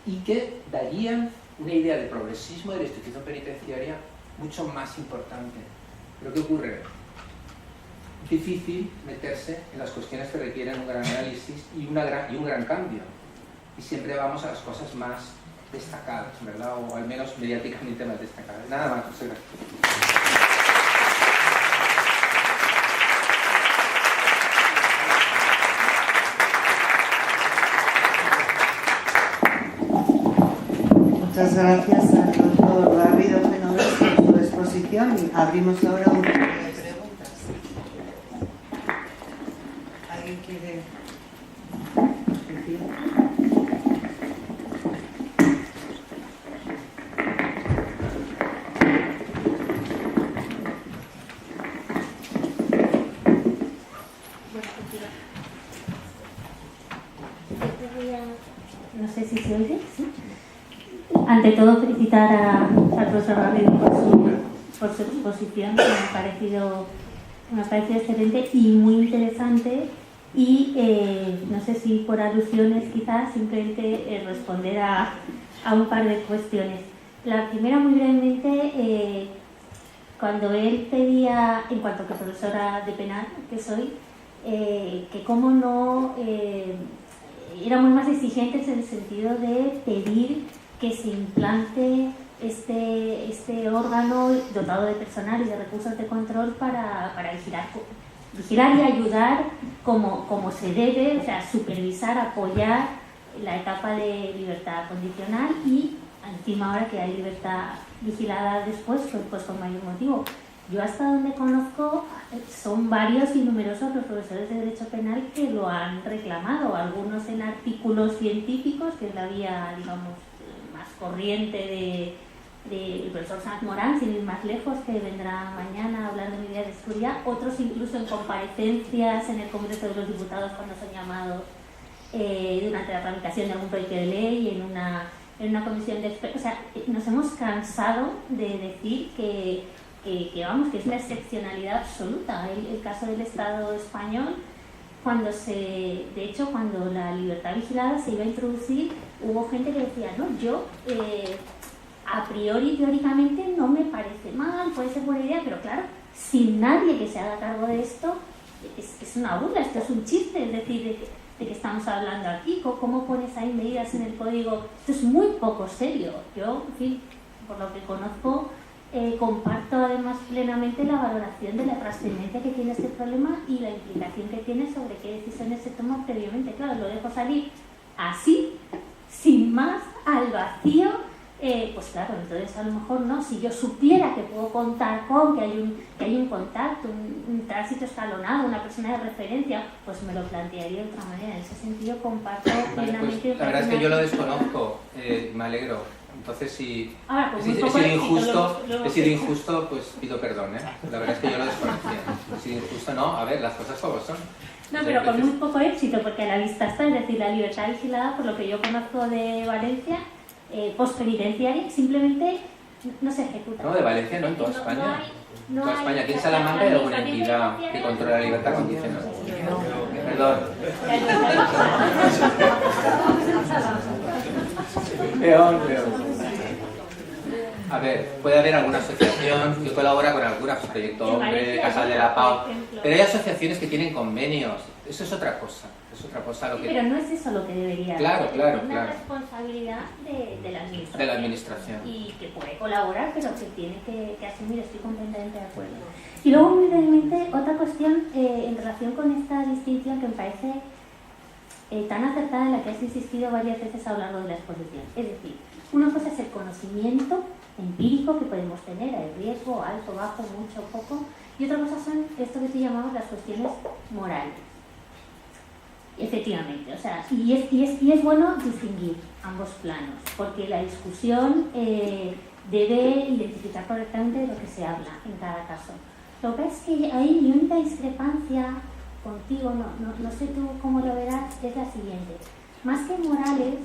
y que darían una idea de progresismo de la institución penitenciaria mucho más importante. ¿Pero qué ocurre? Es difícil meterse en las cuestiones que requieren un gran análisis y un gran cambio. Y siempre vamos a las cosas más destacadas, ¿verdad? O al menos mediáticamente más destacadas. Nada más, muchas gracias. Muchas gracias al doctor Garrido Genovés por su exposición y abrimos ahora un turno de preguntas. ¿Alguien quiere decir? No sé si se oye, ¿sí? Ante todo, felicitar al profesor Garrido por su exposición, que me ha parecido excelente y muy interesante. Y no sé si por alusiones, quizás, simplemente responder a un par de cuestiones. La primera, muy brevemente, cuando él pedía, en cuanto que profesora de penal que soy, que cómo no éramos más exigentes en el sentido de pedir que se implante este órgano dotado de personal y de recursos de control para vigilar y ayudar como se debe, o sea, supervisar, apoyar la etapa de libertad condicional y encima ahora que hay libertad vigilada después, pues con mayor motivo. Yo hasta donde conozco son varios y numerosos los profesores de Derecho Penal que lo han reclamado, algunos en artículos científicos, que es la vía, digamos, más corriente del profesor Sanz Morán, sin ir más lejos, que vendrá mañana a hablar de medidas de seguridad, otros incluso en comparecencias en el Congreso de los Diputados cuando son llamados durante la tramitación de algún proyecto de ley, en una comisión de expertos. O sea, nos hemos cansado de decir que es una excepcionalidad absoluta el caso del Estado español. Cuando la libertad vigilada se iba a introducir, hubo gente que decía, no, yo a priori, teóricamente, no me parece mal, puede ser buena idea, pero claro, sin nadie que se haga cargo de esto, es una burla, esto es un chiste, es decir, de que estamos hablando aquí, ¿cómo pones ahí medidas en el código? Esto es muy poco serio. Yo, en fin, por lo que conozco, comparto además plenamente la valoración de la trascendencia que tiene este problema y la implicación que tiene sobre qué decisiones se toman previamente. Claro, lo dejo salir así, sin más, al vacío, pues claro, entonces a lo mejor no, si yo supiera que puedo contar con, que hay un contacto, un tránsito escalonado, una persona de referencia, pues me lo plantearía de otra manera. En ese sentido comparto plenamente. Pues, la verdad es que yo lo desconozco, me alegro. Entonces, si ahora, pues he sido injusto, pues pido perdón, ¿eh? La verdad es que yo lo desconocía. He sido injusto, no, a ver, las cosas como son. No, pero con muy poco éxito, porque a la vista está, es decir, la libertad vigilada, por lo que yo conozco de Valencia, postpenitenciaria, simplemente no se ejecuta. No, de Valencia no, en toda España. En toda España. Aquí en Salamanca hay alguna entidad que controla la libertad condicional. Perdón. Peor. A ver, puede haber alguna asociación que colabora con alguna, pues Proyecto Hombre, Casal de la Pau, pero hay asociaciones que tienen convenios. Eso es otra cosa. Es otra cosa lo que... Pero no es eso lo que debería Claro. Es una responsabilidad de la administración. De la administración. Y que puede colaborar, pero que tiene que asumir, estoy completamente de acuerdo. Y luego, muy brevemente, otra cuestión en relación con esta distinción que me parece tan acertada, en la que has insistido varias veces a lo largo de la exposición. Es decir, una cosa es el conocimiento empírico que podemos tener, hay riesgo, alto, bajo, mucho, poco, y otra cosa son esto que tú llamabas las cuestiones morales. Efectivamente, o sea, y es bueno distinguir ambos planos, porque la discusión debe identificar correctamente de lo que se habla en cada caso. Lo que pasa es que ahí mi única discrepancia contigo, no sé tú cómo lo verás, es la siguiente. Más que morales,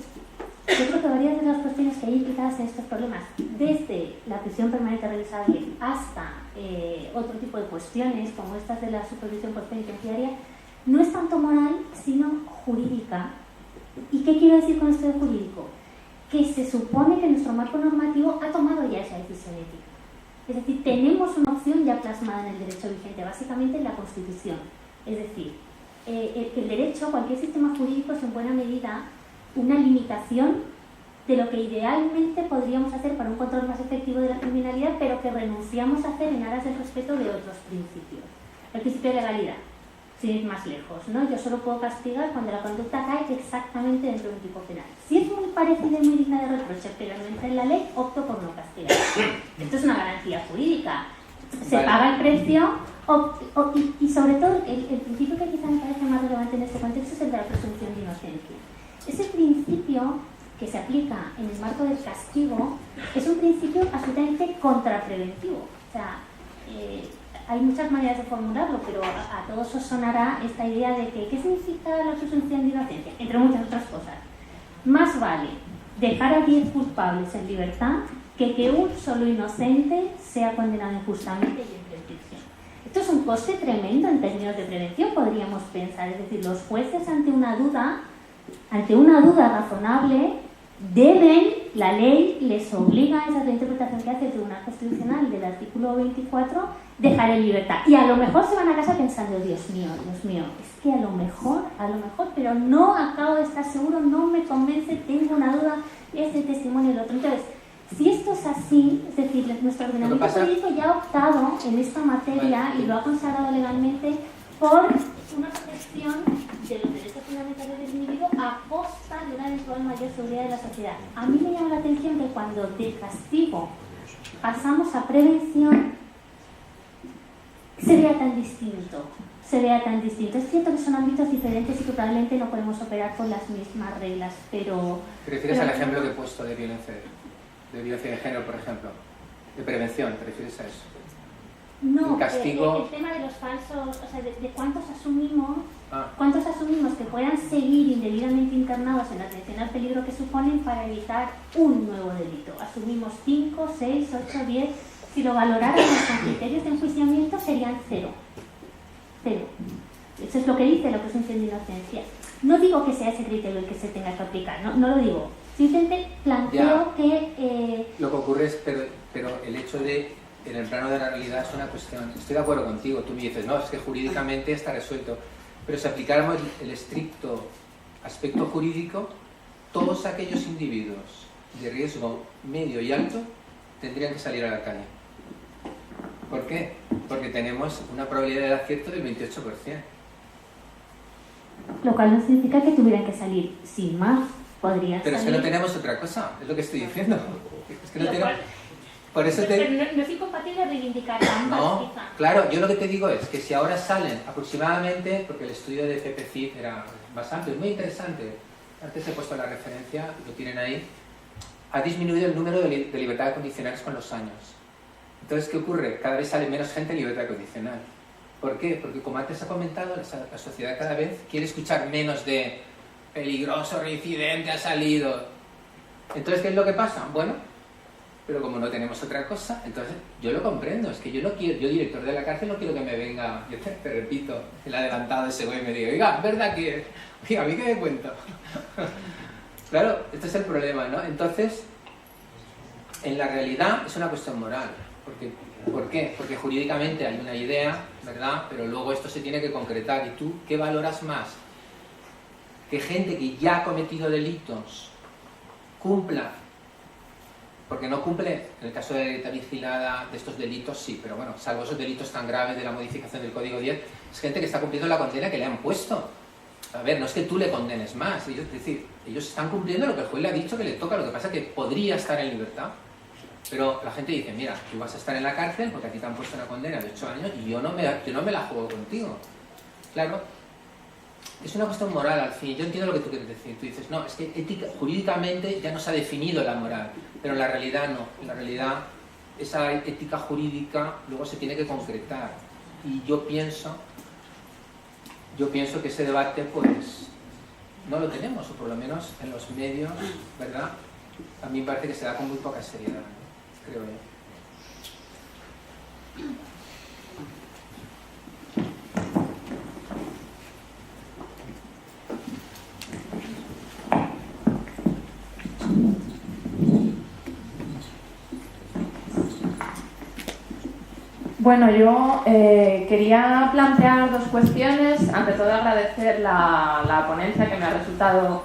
yo creo que varias de las cuestiones que hay implicadas en estos problemas, desde la prisión permanente revisable hasta otro tipo de cuestiones, como estas de la supervisión postpenitenciaria, no es tanto moral, sino jurídica. ¿Y qué quiero decir con esto de jurídico? Que se supone que nuestro marco normativo ha tomado ya esa decisión ética. Es decir, tenemos una opción ya plasmada en el derecho vigente, básicamente en la Constitución. Es decir, que el derecho, cualquier sistema jurídico es en buena medida una limitación de lo que idealmente podríamos hacer para un control más efectivo de la criminalidad, pero que renunciamos a hacer en aras del respeto de otros principios. El principio de legalidad, sin ir más lejos, ¿no? Yo solo puedo castigar cuando la conducta cae exactamente dentro de un tipo penal. Si es muy parecida y muy digna de reproche, pero no entra en la ley, opto por no castigar. Esto es una garantía jurídica. Se paga el precio y sobre todo el principio que quizá me parece más relevante en este contexto es el de la presunción de inocencia. Ese principio que se aplica en el marco del castigo es un principio absolutamente contrapreventivo. O sea, hay muchas maneras de formularlo, pero a todos os sonará esta idea de que ¿qué significa la presunción de inocencia? Entre muchas otras cosas. Más vale dejar a 10 culpables en libertad que un solo inocente sea condenado injustamente y entre en prisión. Esto es un coste tremendo en términos de prevención, podríamos pensar. Es decir, los jueces ante una duda razonable, la ley les obliga, esa es la interpretación que hace el Tribunal Constitucional del artículo 24, dejar en libertad. Y a lo mejor se van a casa pensando, Dios mío, es que a lo mejor, pero no acabo de estar seguro, no me convence, tengo una duda, este testimonio y el otro. Entonces, si esto es así, es decir, nuestro ordenamiento jurídico ya ha optado en esta materia y lo ha consagrado legalmente por una protección de los derechos fundamentales del individuo a costa de una eventual mayor seguridad de la sociedad. A mí me llama la atención que cuando de castigo pasamos a prevención se vea tan distinto. Es cierto que son ámbitos diferentes y que probablemente no podemos operar con las mismas reglas, pero... ¿Te refieres al ejemplo que he puesto de violencia de género, por ejemplo? De prevención, ¿te refieres a eso? No, el castigo... el tema de los falsos, o sea, de cuántos asumimos que puedan seguir indebidamente internados en la atención al peligro que suponen para evitar un nuevo delito. Asumimos 5, 6, 8, 10, si lo valoráramos con criterios de enjuiciamiento serían 0. Eso es lo que dice la presunción de inocencia. No digo que sea ese criterio el que se tenga que aplicar, no lo digo. Simplemente planteo que... Lo que ocurre es, pero el hecho de, en el plano de la realidad es una cuestión, estoy de acuerdo contigo, tú me dices, no, es que jurídicamente está resuelto, pero si aplicáramos el estricto aspecto jurídico, todos aquellos individuos de riesgo medio y alto tendrían que salir a la calle. ¿Por qué? Porque tenemos una probabilidad de acierto del 28%. Lo cual no significa que tuvieran que salir sin más. Podría pero salir. Es que no tenemos otra cosa, es lo que estoy diciendo. Es que no tenemos... Cual... Por eso pero no es incompatible reivindicar ambas, no, quizá. Claro, yo lo que te digo es que si ahora salen aproximadamente, porque el estudio de PPCID era bastante, es muy interesante, antes he puesto la referencia, lo tienen ahí, ha disminuido el número de libertades condicionales con los años. Entonces, ¿qué ocurre? Cada vez sale menos gente en libertad condicional. ¿Por qué? Porque como antes ha comentado, la sociedad cada vez quiere escuchar menos de peligroso reincidente ha salido. Entonces, ¿qué es lo que pasa? Bueno, pero como no tenemos otra cosa, entonces yo lo comprendo. Es que yo no quiero, yo director de la cárcel no quiero que me venga, yo te repito, el adelantado ese güey me diga, oiga, ¿verdad que? Oiga, ¿a mí qué me cuento? Claro, este es el problema, ¿no? Entonces, en la realidad es una cuestión moral. ¿Por qué? Porque jurídicamente hay una idea, ¿verdad? Pero luego esto se tiene que concretar. ¿Y tú qué valoras más? Que gente que ya ha cometido delitos cumpla, porque no cumple, en el caso de libertad vigilada, de estos delitos sí, pero bueno, salvo esos delitos tan graves de la modificación del Código 10, es gente que está cumpliendo la condena que le han puesto. A ver, no es que tú le condenes más, es decir, ellos están cumpliendo lo que el juez le ha dicho que le toca, lo que pasa es que podría estar en libertad. Pero la gente dice, mira, tú vas a estar en la cárcel porque a ti te han puesto una condena de 8 años y yo no me la juego contigo. Claro, es una cuestión moral al fin. Yo entiendo lo que tú quieres decir. Tú dices, no, es que jurídicamente ya no se ha definido la moral, pero en la realidad no. En la realidad esa ética jurídica luego se tiene que concretar. Y yo pienso que ese debate pues no lo tenemos, o por lo menos en los medios, ¿verdad? A mí me parece que se da con muy poca seriedad, ¿no? Creo yo. Bueno, yo quería plantear dos cuestiones. Ante todo, agradecer la ponencia, que me ha resultado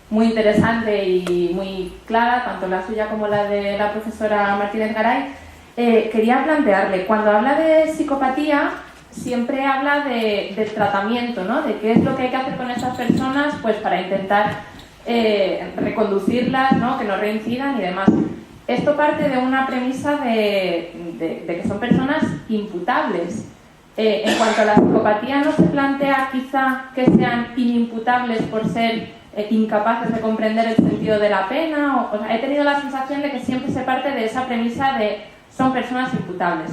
muy interesante y muy clara, tanto la suya como la de la profesora Martínez Garay. Quería plantearle, cuando habla de psicopatía, siempre habla del tratamiento, ¿no? De qué es lo que hay que hacer con estas personas pues para intentar reconducirlas, ¿no? Que no reincidan y demás. Esto parte de una premisa de que son personas imputables. En cuanto a la psicopatía, no se plantea quizá que sean inimputables por ser incapaces de comprender el sentido de la pena. O sea, he tenido la sensación de que siempre se parte de esa premisa de son personas imputables.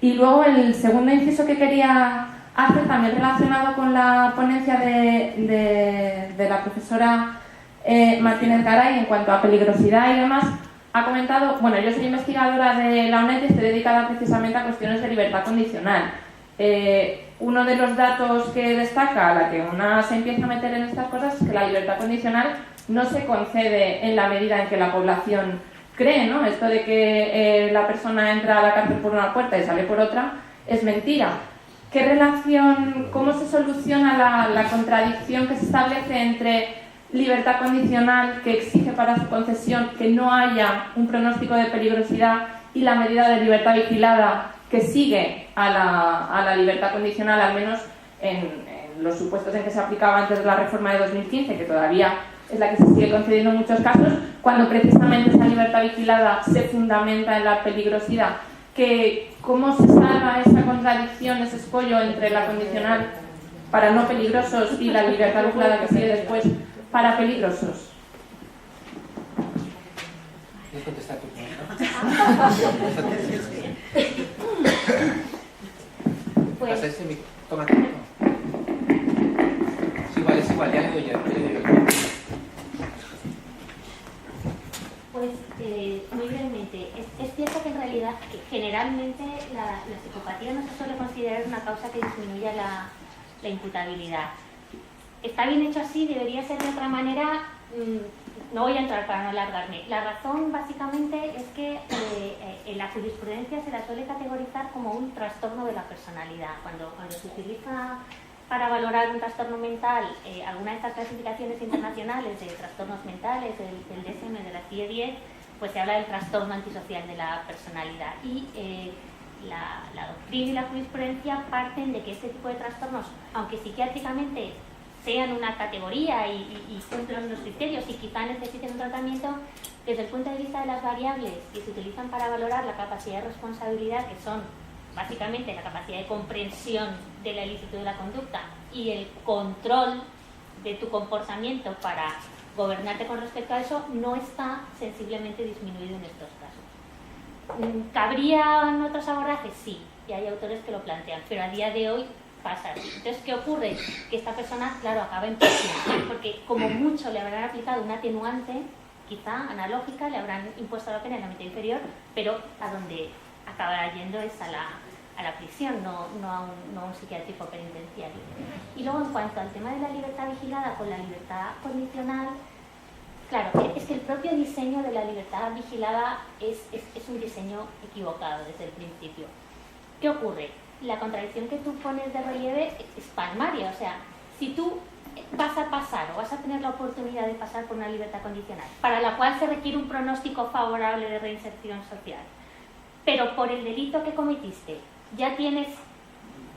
Y luego el segundo inciso que quería hacer, también relacionado con la ponencia de la profesora Martínez Garay en cuanto a peligrosidad y demás, ha comentado, bueno, yo soy investigadora de la UNED y estoy dedicada precisamente a cuestiones de libertad condicional. Uno de los datos que destaca a la que una se empieza a meter en estas cosas es que la libertad condicional no se concede en la medida en que la población cree, ¿no? Esto de que la persona entra a la cárcel por una puerta y sale por otra es mentira. ¿Qué relación, cómo se soluciona la contradicción que se establece entre libertad condicional, que exige para su concesión que no haya un pronóstico de peligrosidad, y la medida de libertad vigilada que sigue a la libertad condicional, al menos en los supuestos en que se aplicaba antes de la reforma de 2015, que todavía es la que se sigue concediendo en muchos casos, cuando precisamente esa libertad vigilada se fundamenta en la peligrosidad? ¿Cómo se salva esa contradicción, ese escollo entre la condicional para no peligrosos y la libertad vigilada que sigue después para peligrosos? ¿Quieres contestar tu pregunta? Pues, Toma. Es igual, ya le doy yo. Pues muy brevemente, es cierto que en realidad generalmente la psicopatía no se suele considerar una causa que disminuya la imputabilidad. Está bien hecho así, debería ser de otra manera. No voy a entrar para no alargarme. La razón básicamente es que en la jurisprudencia se la suele categorizar como un trastorno de la personalidad. Cuando se utiliza para valorar un trastorno mental alguna de estas clasificaciones internacionales de trastornos mentales, del DSM, de la CIE-10, pues se habla del trastorno antisocial de la personalidad. Y la doctrina y la jurisprudencia parten de que este tipo de trastornos, aunque psiquiátricamente sean una categoría y cumplan unos criterios y quizá necesiten un tratamiento, desde el punto de vista de las variables que se utilizan para valorar la capacidad de responsabilidad, que son básicamente la capacidad de comprensión de la ilicitud de la conducta y el control de tu comportamiento para gobernarte con respecto a eso, no está sensiblemente disminuido en estos casos. ¿Cabrían otros abordajes? Sí, y hay autores que lo plantean, pero a día de hoy pasa así. Entonces, ¿qué ocurre? Que esta persona, claro, acaba en prisión, porque como mucho le habrán aplicado un atenuante, quizá analógica, le habrán impuesto la pena en la mitad inferior, pero a donde acabará yendo es a la prisión, no a un psiquiátrico penitenciario. Y luego, en cuanto al tema de la libertad vigilada con la libertad condicional, claro, es que el propio diseño de la libertad vigilada es un diseño equivocado desde el principio. ¿Qué ocurre? La contradicción que tú pones de relieve es palmaria. O sea, si tú vas a pasar o vas a tener la oportunidad de pasar por una libertad condicional, para la cual se requiere un pronóstico favorable de reinserción social, pero por el delito que cometiste ya tienes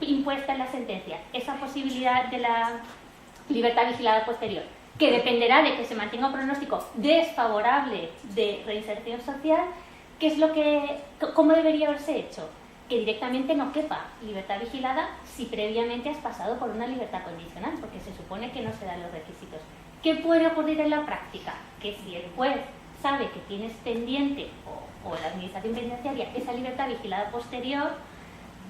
impuesta en la sentencia esa posibilidad de la libertad vigilada posterior, que dependerá de que se mantenga un pronóstico desfavorable de reinserción social, ¿cómo debería haberse hecho? que directamente no quepa libertad vigilada si previamente has pasado por una libertad condicional, porque se supone que no se dan los requisitos. ¿Qué puede ocurrir en la práctica? Que si el juez sabe que tienes pendiente, o la administración penitenciaria, esa libertad vigilada posterior,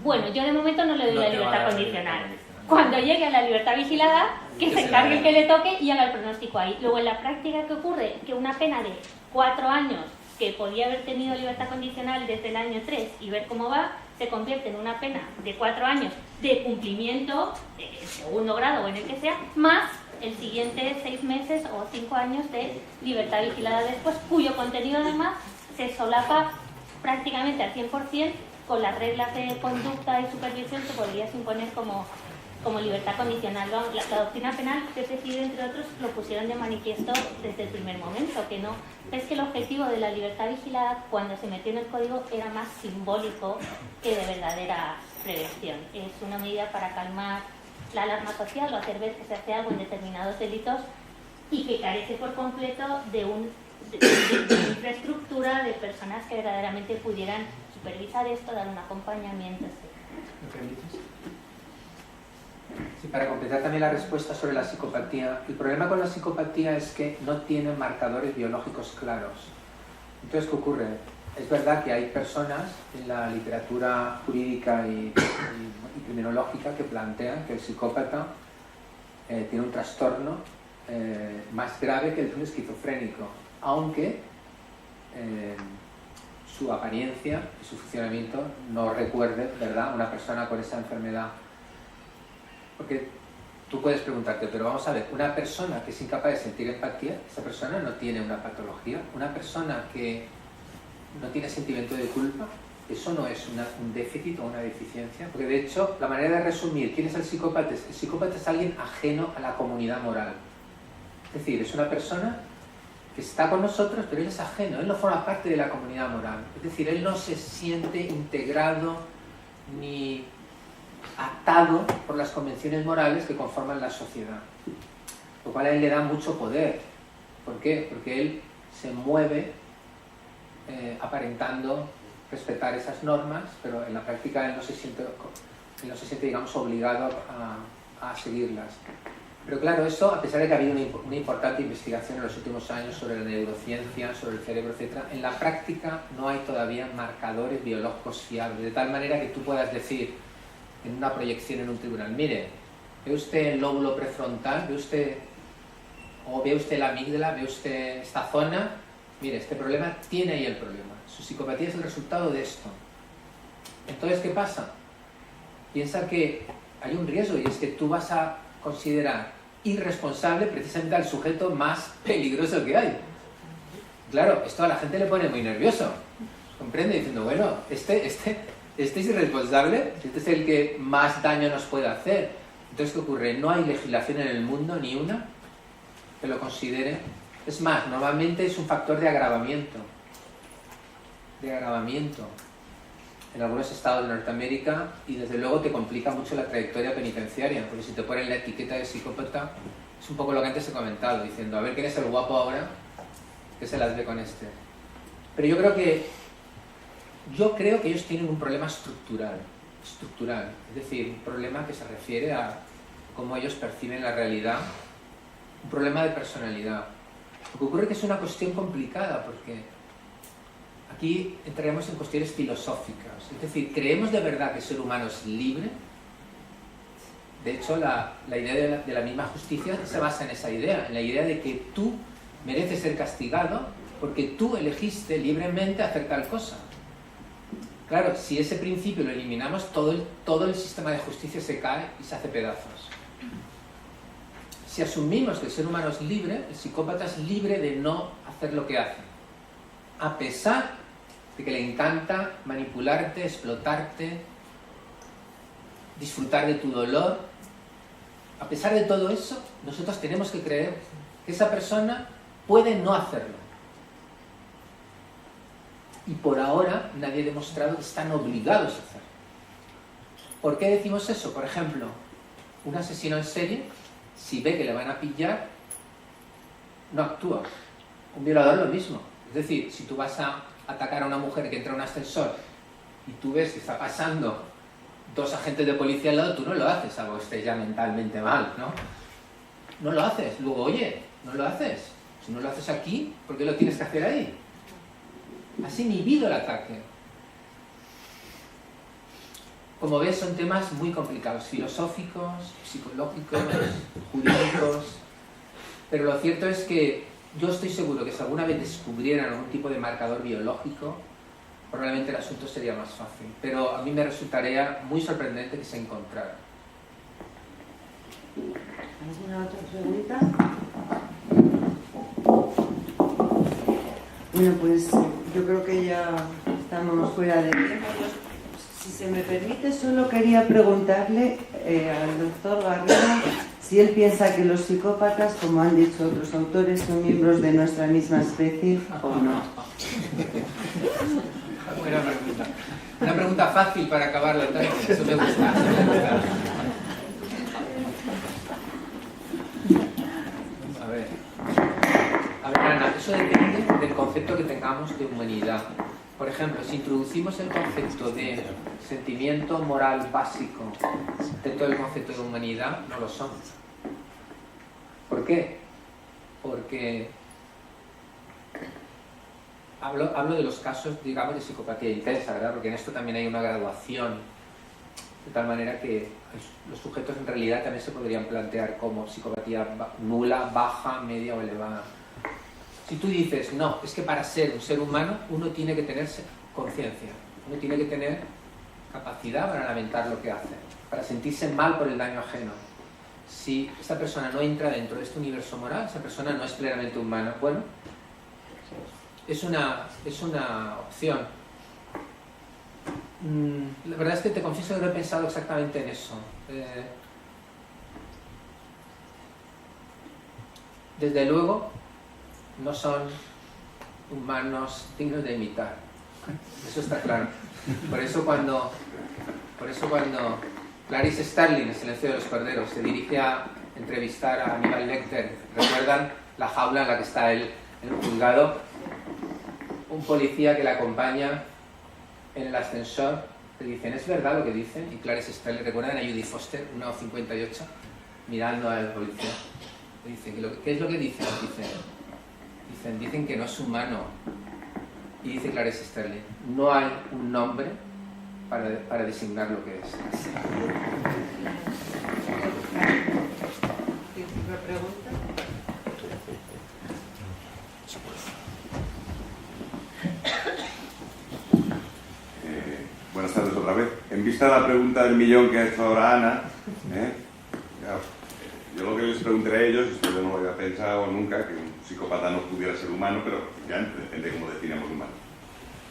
bueno, yo de momento no le doy la libertad condicional. Cuando llegue a la libertad vigilada, que se encargue el que le toque y haga el pronóstico ahí. Luego, en la práctica, ¿qué ocurre? Que una pena de 4 años, que podía haber tenido libertad condicional desde el año 3 y ver cómo va, se convierte en una pena de 4 años de cumplimiento, de segundo grado o en el que sea, más el siguiente 6 meses o 5 años de libertad vigilada después, cuyo contenido además se solapa prácticamente al 100% con las reglas de conducta y supervisión que podrías imponer como libertad condicional. La doctrina penal que decidió, entre otros, lo pusieron de manifiesto desde el primer momento, que no es que el objetivo de la libertad vigilada cuando se metió en el código era más simbólico que de verdadera prevención. Es una medida para calmar la alarma social o hacer ver que se hace algo en determinados delitos y que carece por completo de infraestructura, de personas que verdaderamente pudieran supervisar esto, dar un acompañamiento, etc. Sí, para completar también la respuesta sobre la psicopatía, el problema con la psicopatía es que no tiene marcadores biológicos claros. Entonces, ¿qué ocurre? Es verdad que hay personas en la literatura jurídica y criminológica que plantean que el psicópata tiene un trastorno más grave que el de un esquizofrénico, aunque su apariencia y su funcionamiento no recuerde, ¿verdad?, una persona con esa enfermedad. Porque tú puedes preguntarte, pero vamos a ver, una persona que es incapaz de sentir empatía, esa persona no tiene una patología. Una persona que no tiene sentimiento de culpa, eso no es un déficit o una deficiencia. Porque de hecho, la manera de resumir quién es el psicópata es alguien ajeno a la comunidad moral. Es decir, es una persona que está con nosotros, pero él es ajeno, él no forma parte de la comunidad moral. Es decir, él no se siente integrado ni atado por las convenciones morales que conforman la sociedad, lo cual a él le da mucho poder. ¿Por qué? Porque él se mueve aparentando respetar esas normas, pero en la práctica él no se siente, digamos, obligado a seguirlas. Pero claro, eso, a pesar de que ha habido una importante investigación en los últimos años sobre la neurociencia, sobre el cerebro, etc., en la práctica no hay todavía marcadores biológicos fiables, de tal manera que tú puedas decir en una proyección en un tribunal, mire, ¿ve usted el lóbulo prefrontal? ¿Ve usted la amígdala? ¿Ve usted esta zona? Mire, este problema tiene ahí el problema. Su psicopatía es el resultado de esto. Entonces, ¿qué pasa? Piensa que hay un riesgo, y es que tú vas a considerar irresponsable precisamente al sujeto más peligroso que hay. Claro, esto a la gente le pone muy nervioso. ¿Comprende? Diciendo, bueno, este es irresponsable, este es el que más daño nos puede hacer. Entonces, ¿qué ocurre? No hay legislación en el mundo, ni una, que lo considere. Es más, normalmente es un factor de agravamiento. En algunos estados de Norteamérica, y desde luego te complica mucho la trayectoria penitenciaria, porque si te ponen la etiqueta de psicópata, es un poco lo que antes he comentado, diciendo, a ver quién es el guapo ahora, que se las ve con este. Pero yo creo que ellos tienen un problema estructural, es decir, un problema que se refiere a cómo ellos perciben la realidad, un problema de personalidad. Lo que ocurre es que es una cuestión complicada, porque aquí entraremos en cuestiones filosóficas, es decir, ¿creemos de verdad que el ser humano es libre? De hecho, la idea de la misma justicia se basa en esa idea, en la idea de que tú mereces ser castigado porque tú elegiste libremente hacer tal cosa. Claro, si ese principio lo eliminamos, todo el sistema de justicia se cae y se hace pedazos. Si asumimos que el ser humano es libre, el psicópata es libre de no hacer lo que hace, a pesar de que le encanta manipularte, explotarte, disfrutar de tu dolor. A pesar de todo eso, nosotros tenemos que creer que esa persona puede no hacerlo. Y por ahora nadie ha demostrado que están obligados a hacerlo. ¿Por qué decimos eso? Por ejemplo, un asesino en serie, si ve que le van a pillar, no actúa. Un violador lo mismo. Es decir, si tú vas a atacar a una mujer que entra en un ascensor y tú ves que está pasando 2 agentes de policía al lado, tú no lo haces, salvo que estés ya mentalmente mal, ¿no? No lo haces. Luego, oye, no lo haces. Si no lo haces aquí, ¿por qué lo tienes que hacer ahí? Has inhibido el ataque. Como ves, son temas muy complicados, filosóficos, psicológicos, jurídicos, pero lo cierto es que yo estoy seguro que si alguna vez descubrieran algún tipo de marcador biológico, probablemente el asunto sería más fácil, pero a mí me resultaría muy sorprendente que se encontrara. ¿Alguna otra pregunta? Bueno, pues yo creo que ya estamos fuera de tiempo. Si se me permite, solo quería preguntarle al doctor Garrido si él piensa que los psicópatas, como han dicho otros autores, son miembros de nuestra misma especie o no. Buena pregunta. Una pregunta fácil para acabar la tarde. Eso me gusta. A ver, Ana, eso depende del concepto que tengamos de humanidad. Por ejemplo, si introducimos el concepto de sentimiento moral básico dentro del concepto de humanidad, no lo son. ¿Por qué? Porque hablo de los casos, digamos, de psicopatía intensa, ¿verdad? Porque en esto también hay una graduación, de tal manera que los sujetos en realidad también se podrían plantear como psicopatía nula, baja, media o elevada. Si tú dices, no, es que para ser un ser humano uno tiene que tener conciencia, uno tiene que tener capacidad para lamentar lo que hace, para sentirse mal por el daño ajeno. Si esta persona no entra dentro de este universo moral, esa persona no es plenamente humana. Bueno, es una opción. La verdad es que te confieso que no he pensado exactamente en eso. Desde luego, no son humanos dignos de imitar. Eso está claro. Por eso cuando Clarice Starling, El silencio de los corderos, se dirige a entrevistar a Aníbal Lecter, ¿recuerdan la jaula en la que está él en el juzgado? Un policía que le acompaña en el ascensor le dicen, ¿es verdad lo que dicen? Y Clarice Starling, ¿recuerdan a Judy Foster, 1,58, mirando al policía? Le dicen, ¿qué es lo que dicen? Dicen que no es humano. Y dice Clarice Starling, no hay un nombre para designar lo que es. ¿Otra pregunta? Buenas tardes otra vez. En vista de la pregunta del millón que ha hecho ahora Ana, yo lo que les preguntaré a ellos, esto yo no lo había pensado nunca, que un psicópata no pudiera ser humano, pero ya depende de cómo definamos humano.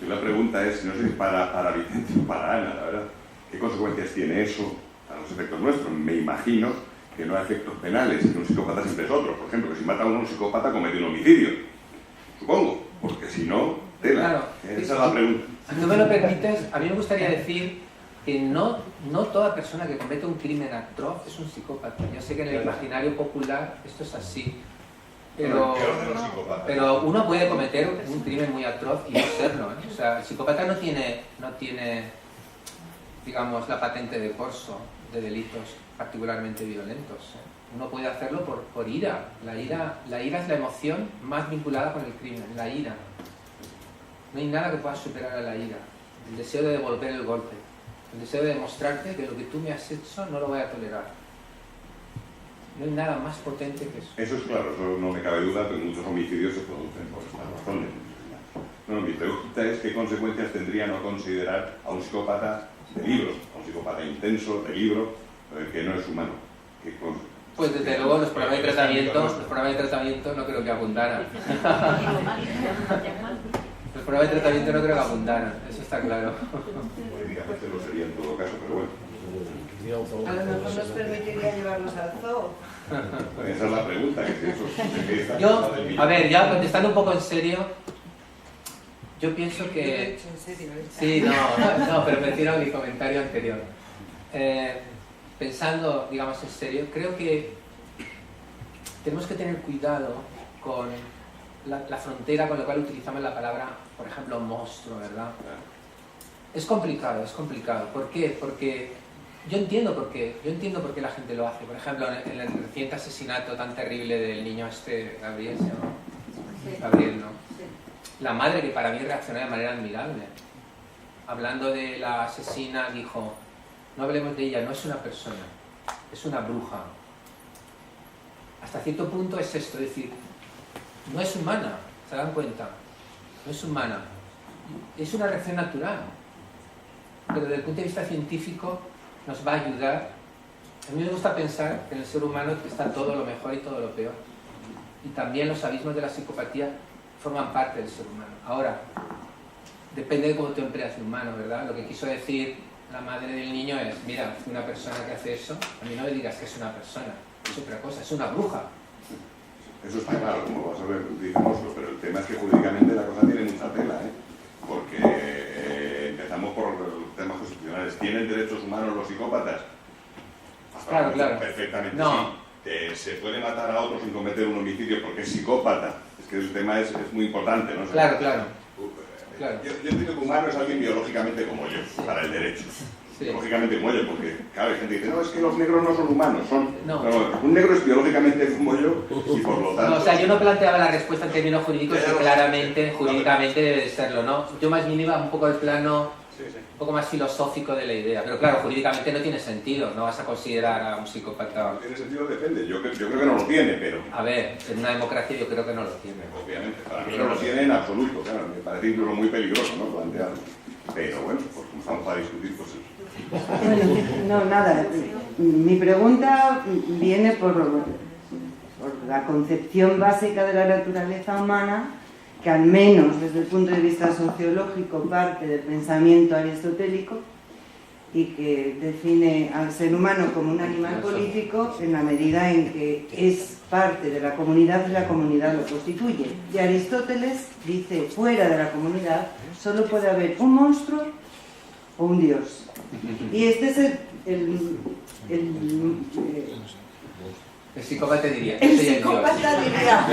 Y la pregunta es, no sé si para Vicente o para Ana, la verdad, ¿qué consecuencias tiene eso a los efectos nuestros? Me imagino que no hay efectos penales, que un psicópata siempre es otro. Por ejemplo, que si mata a un psicópata comete un homicidio, supongo, porque si no, tela. Claro. Esa es la pregunta. Si tú me lo permites, a mí me gustaría decir que no toda persona que comete un crimen atroz es un psicópata. Yo sé que en el imaginario popular esto es así, pero uno puede cometer un crimen muy atroz y no serlo, ¿eh? O sea, el psicópata no tiene, digamos, la patente de corso de delitos particularmente violentos, ¿eh? Uno puede hacerlo por ira. La ira es la emoción más vinculada con el crimen, la ira. No hay nada que pueda superar a la ira. El deseo de devolver el golpe. El deseo de demostrarte que lo que tú me has hecho no lo voy a tolerar. No hay nada más potente que eso. Eso es claro, eso no me cabe duda, pero muchos homicidios se producen por estas razones. No, mi pregunta es qué consecuencias tendría no considerar a un psicópata de libro, a un psicópata intenso de libro, que no es humano. Pues desde luego los programas de tratamiento no creo que abundaran. Los programas de tratamiento no creo que abundaran, eso está claro. Políticamente lo sería en todo caso, pero bueno. A lo mejor nos permitiría llevarlos al zoo. Esa es la pregunta. Yo, a ver, ya contestando un poco en serio, yo pienso que... Yo lo he hecho en serio, ¿eh? Sí, no, pero me refiero a mi comentario anterior. Pensando, digamos, en serio, creo que tenemos que tener cuidado con la frontera con la cual utilizamos la palabra, por ejemplo, monstruo, ¿verdad? Es complicado, es complicado. ¿Por qué? Porque yo entiendo por qué la gente lo hace. Por ejemplo, en el reciente asesinato tan terrible del niño Gabriel, ¿no? Sí. Gabriel, ¿no? Sí. La madre, que para mí reaccionó de manera admirable. Hablando de la asesina, dijo, no hablemos de ella, no es una persona, es una bruja. Hasta cierto punto es esto, es decir, no es humana, ¿se dan cuenta? No es humana. Es una reacción natural. Pero desde el punto de vista científico nos va a ayudar. A mí me gusta pensar que en el ser humano está todo lo mejor y todo lo peor. Y también los abismos de la psicopatía forman parte del ser humano. Ahora, depende de cómo tú empleas el humano, ¿verdad? Lo que quiso decir la madre del niño es, mira, una persona que hace eso, a mí no me digas que es una persona, es otra cosa, es una bruja. Eso está claro, como vas a ver, digámoslo, pero el tema es que jurídicamente la cosa tiene mucha tela, ¿eh? Porque empezamos por los temas constitucionales. ¿Tienen derechos humanos los psicópatas? Claro, claro. Perfectamente, no. sí. ¿Se puede matar a otro sin cometer un homicidio porque es psicópata? Es que el tema es muy importante, ¿no? Claro, claro. Claro. Yo entiendo que humano es alguien biológicamente como yo, para el derecho. Sí. Biológicamente como yo, porque claro, hay gente que dice, no, es que los negros no son humanos, son... No. No, un negro es biológicamente como yo y por lo tanto... No, o sea, yo no planteaba la respuesta en términos jurídicos, que claramente, jurídicamente debe de serlo, ¿no? Yo más bien iba un poco al plano un poco más filosófico de la idea, pero claro, jurídicamente no tiene sentido, no vas a considerar a un psicópata... No tiene sentido, depende, yo creo que no lo tiene, pero... A ver, en una democracia yo creo que no lo tiene. Obviamente, para mí no lo tiene en absoluto, claro, me parece incluso muy peligroso, ¿no?, plantearlo. Pero bueno, pues como estamos para discutir, pues... Bueno, no, nada. Mi pregunta viene por la concepción básica de la naturaleza humana, que al menos desde el punto de vista sociológico parte del pensamiento aristotélico y que define al ser humano como un animal político en la medida en que es parte de la comunidad y la comunidad lo constituye. Y Aristóteles dice, fuera de la comunidad solo puede haber un monstruo o un dios. Y este es el psicópata diría, el psicópata diría,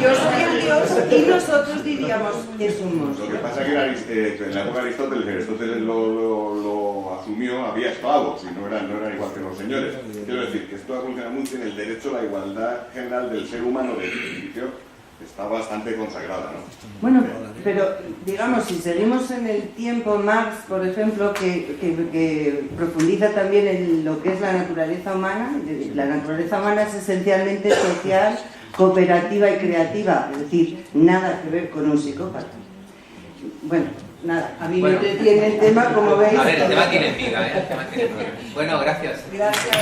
yo soy el dios, y nosotros diríamos, es un monstruo. Lo que pasa es que en la época de Aristóteles lo asumió, había esclavos y no eran igual que los señores. Quiero decir que esto evoluciona mucho en el derecho a la igualdad general del ser humano de principio. Está bastante consagrada, ¿no? Bueno, pero digamos, si seguimos en el tiempo, Marx, por ejemplo, que profundiza también en lo que es la naturaleza humana es esencialmente social, cooperativa y creativa, es decir, nada que ver con un psicópata. Bueno, nada, a mí me entretiene el tema, como veis. A ver, el tema tiene vida, ¿eh? El tema tiene vida. Bueno, gracias. Gracias.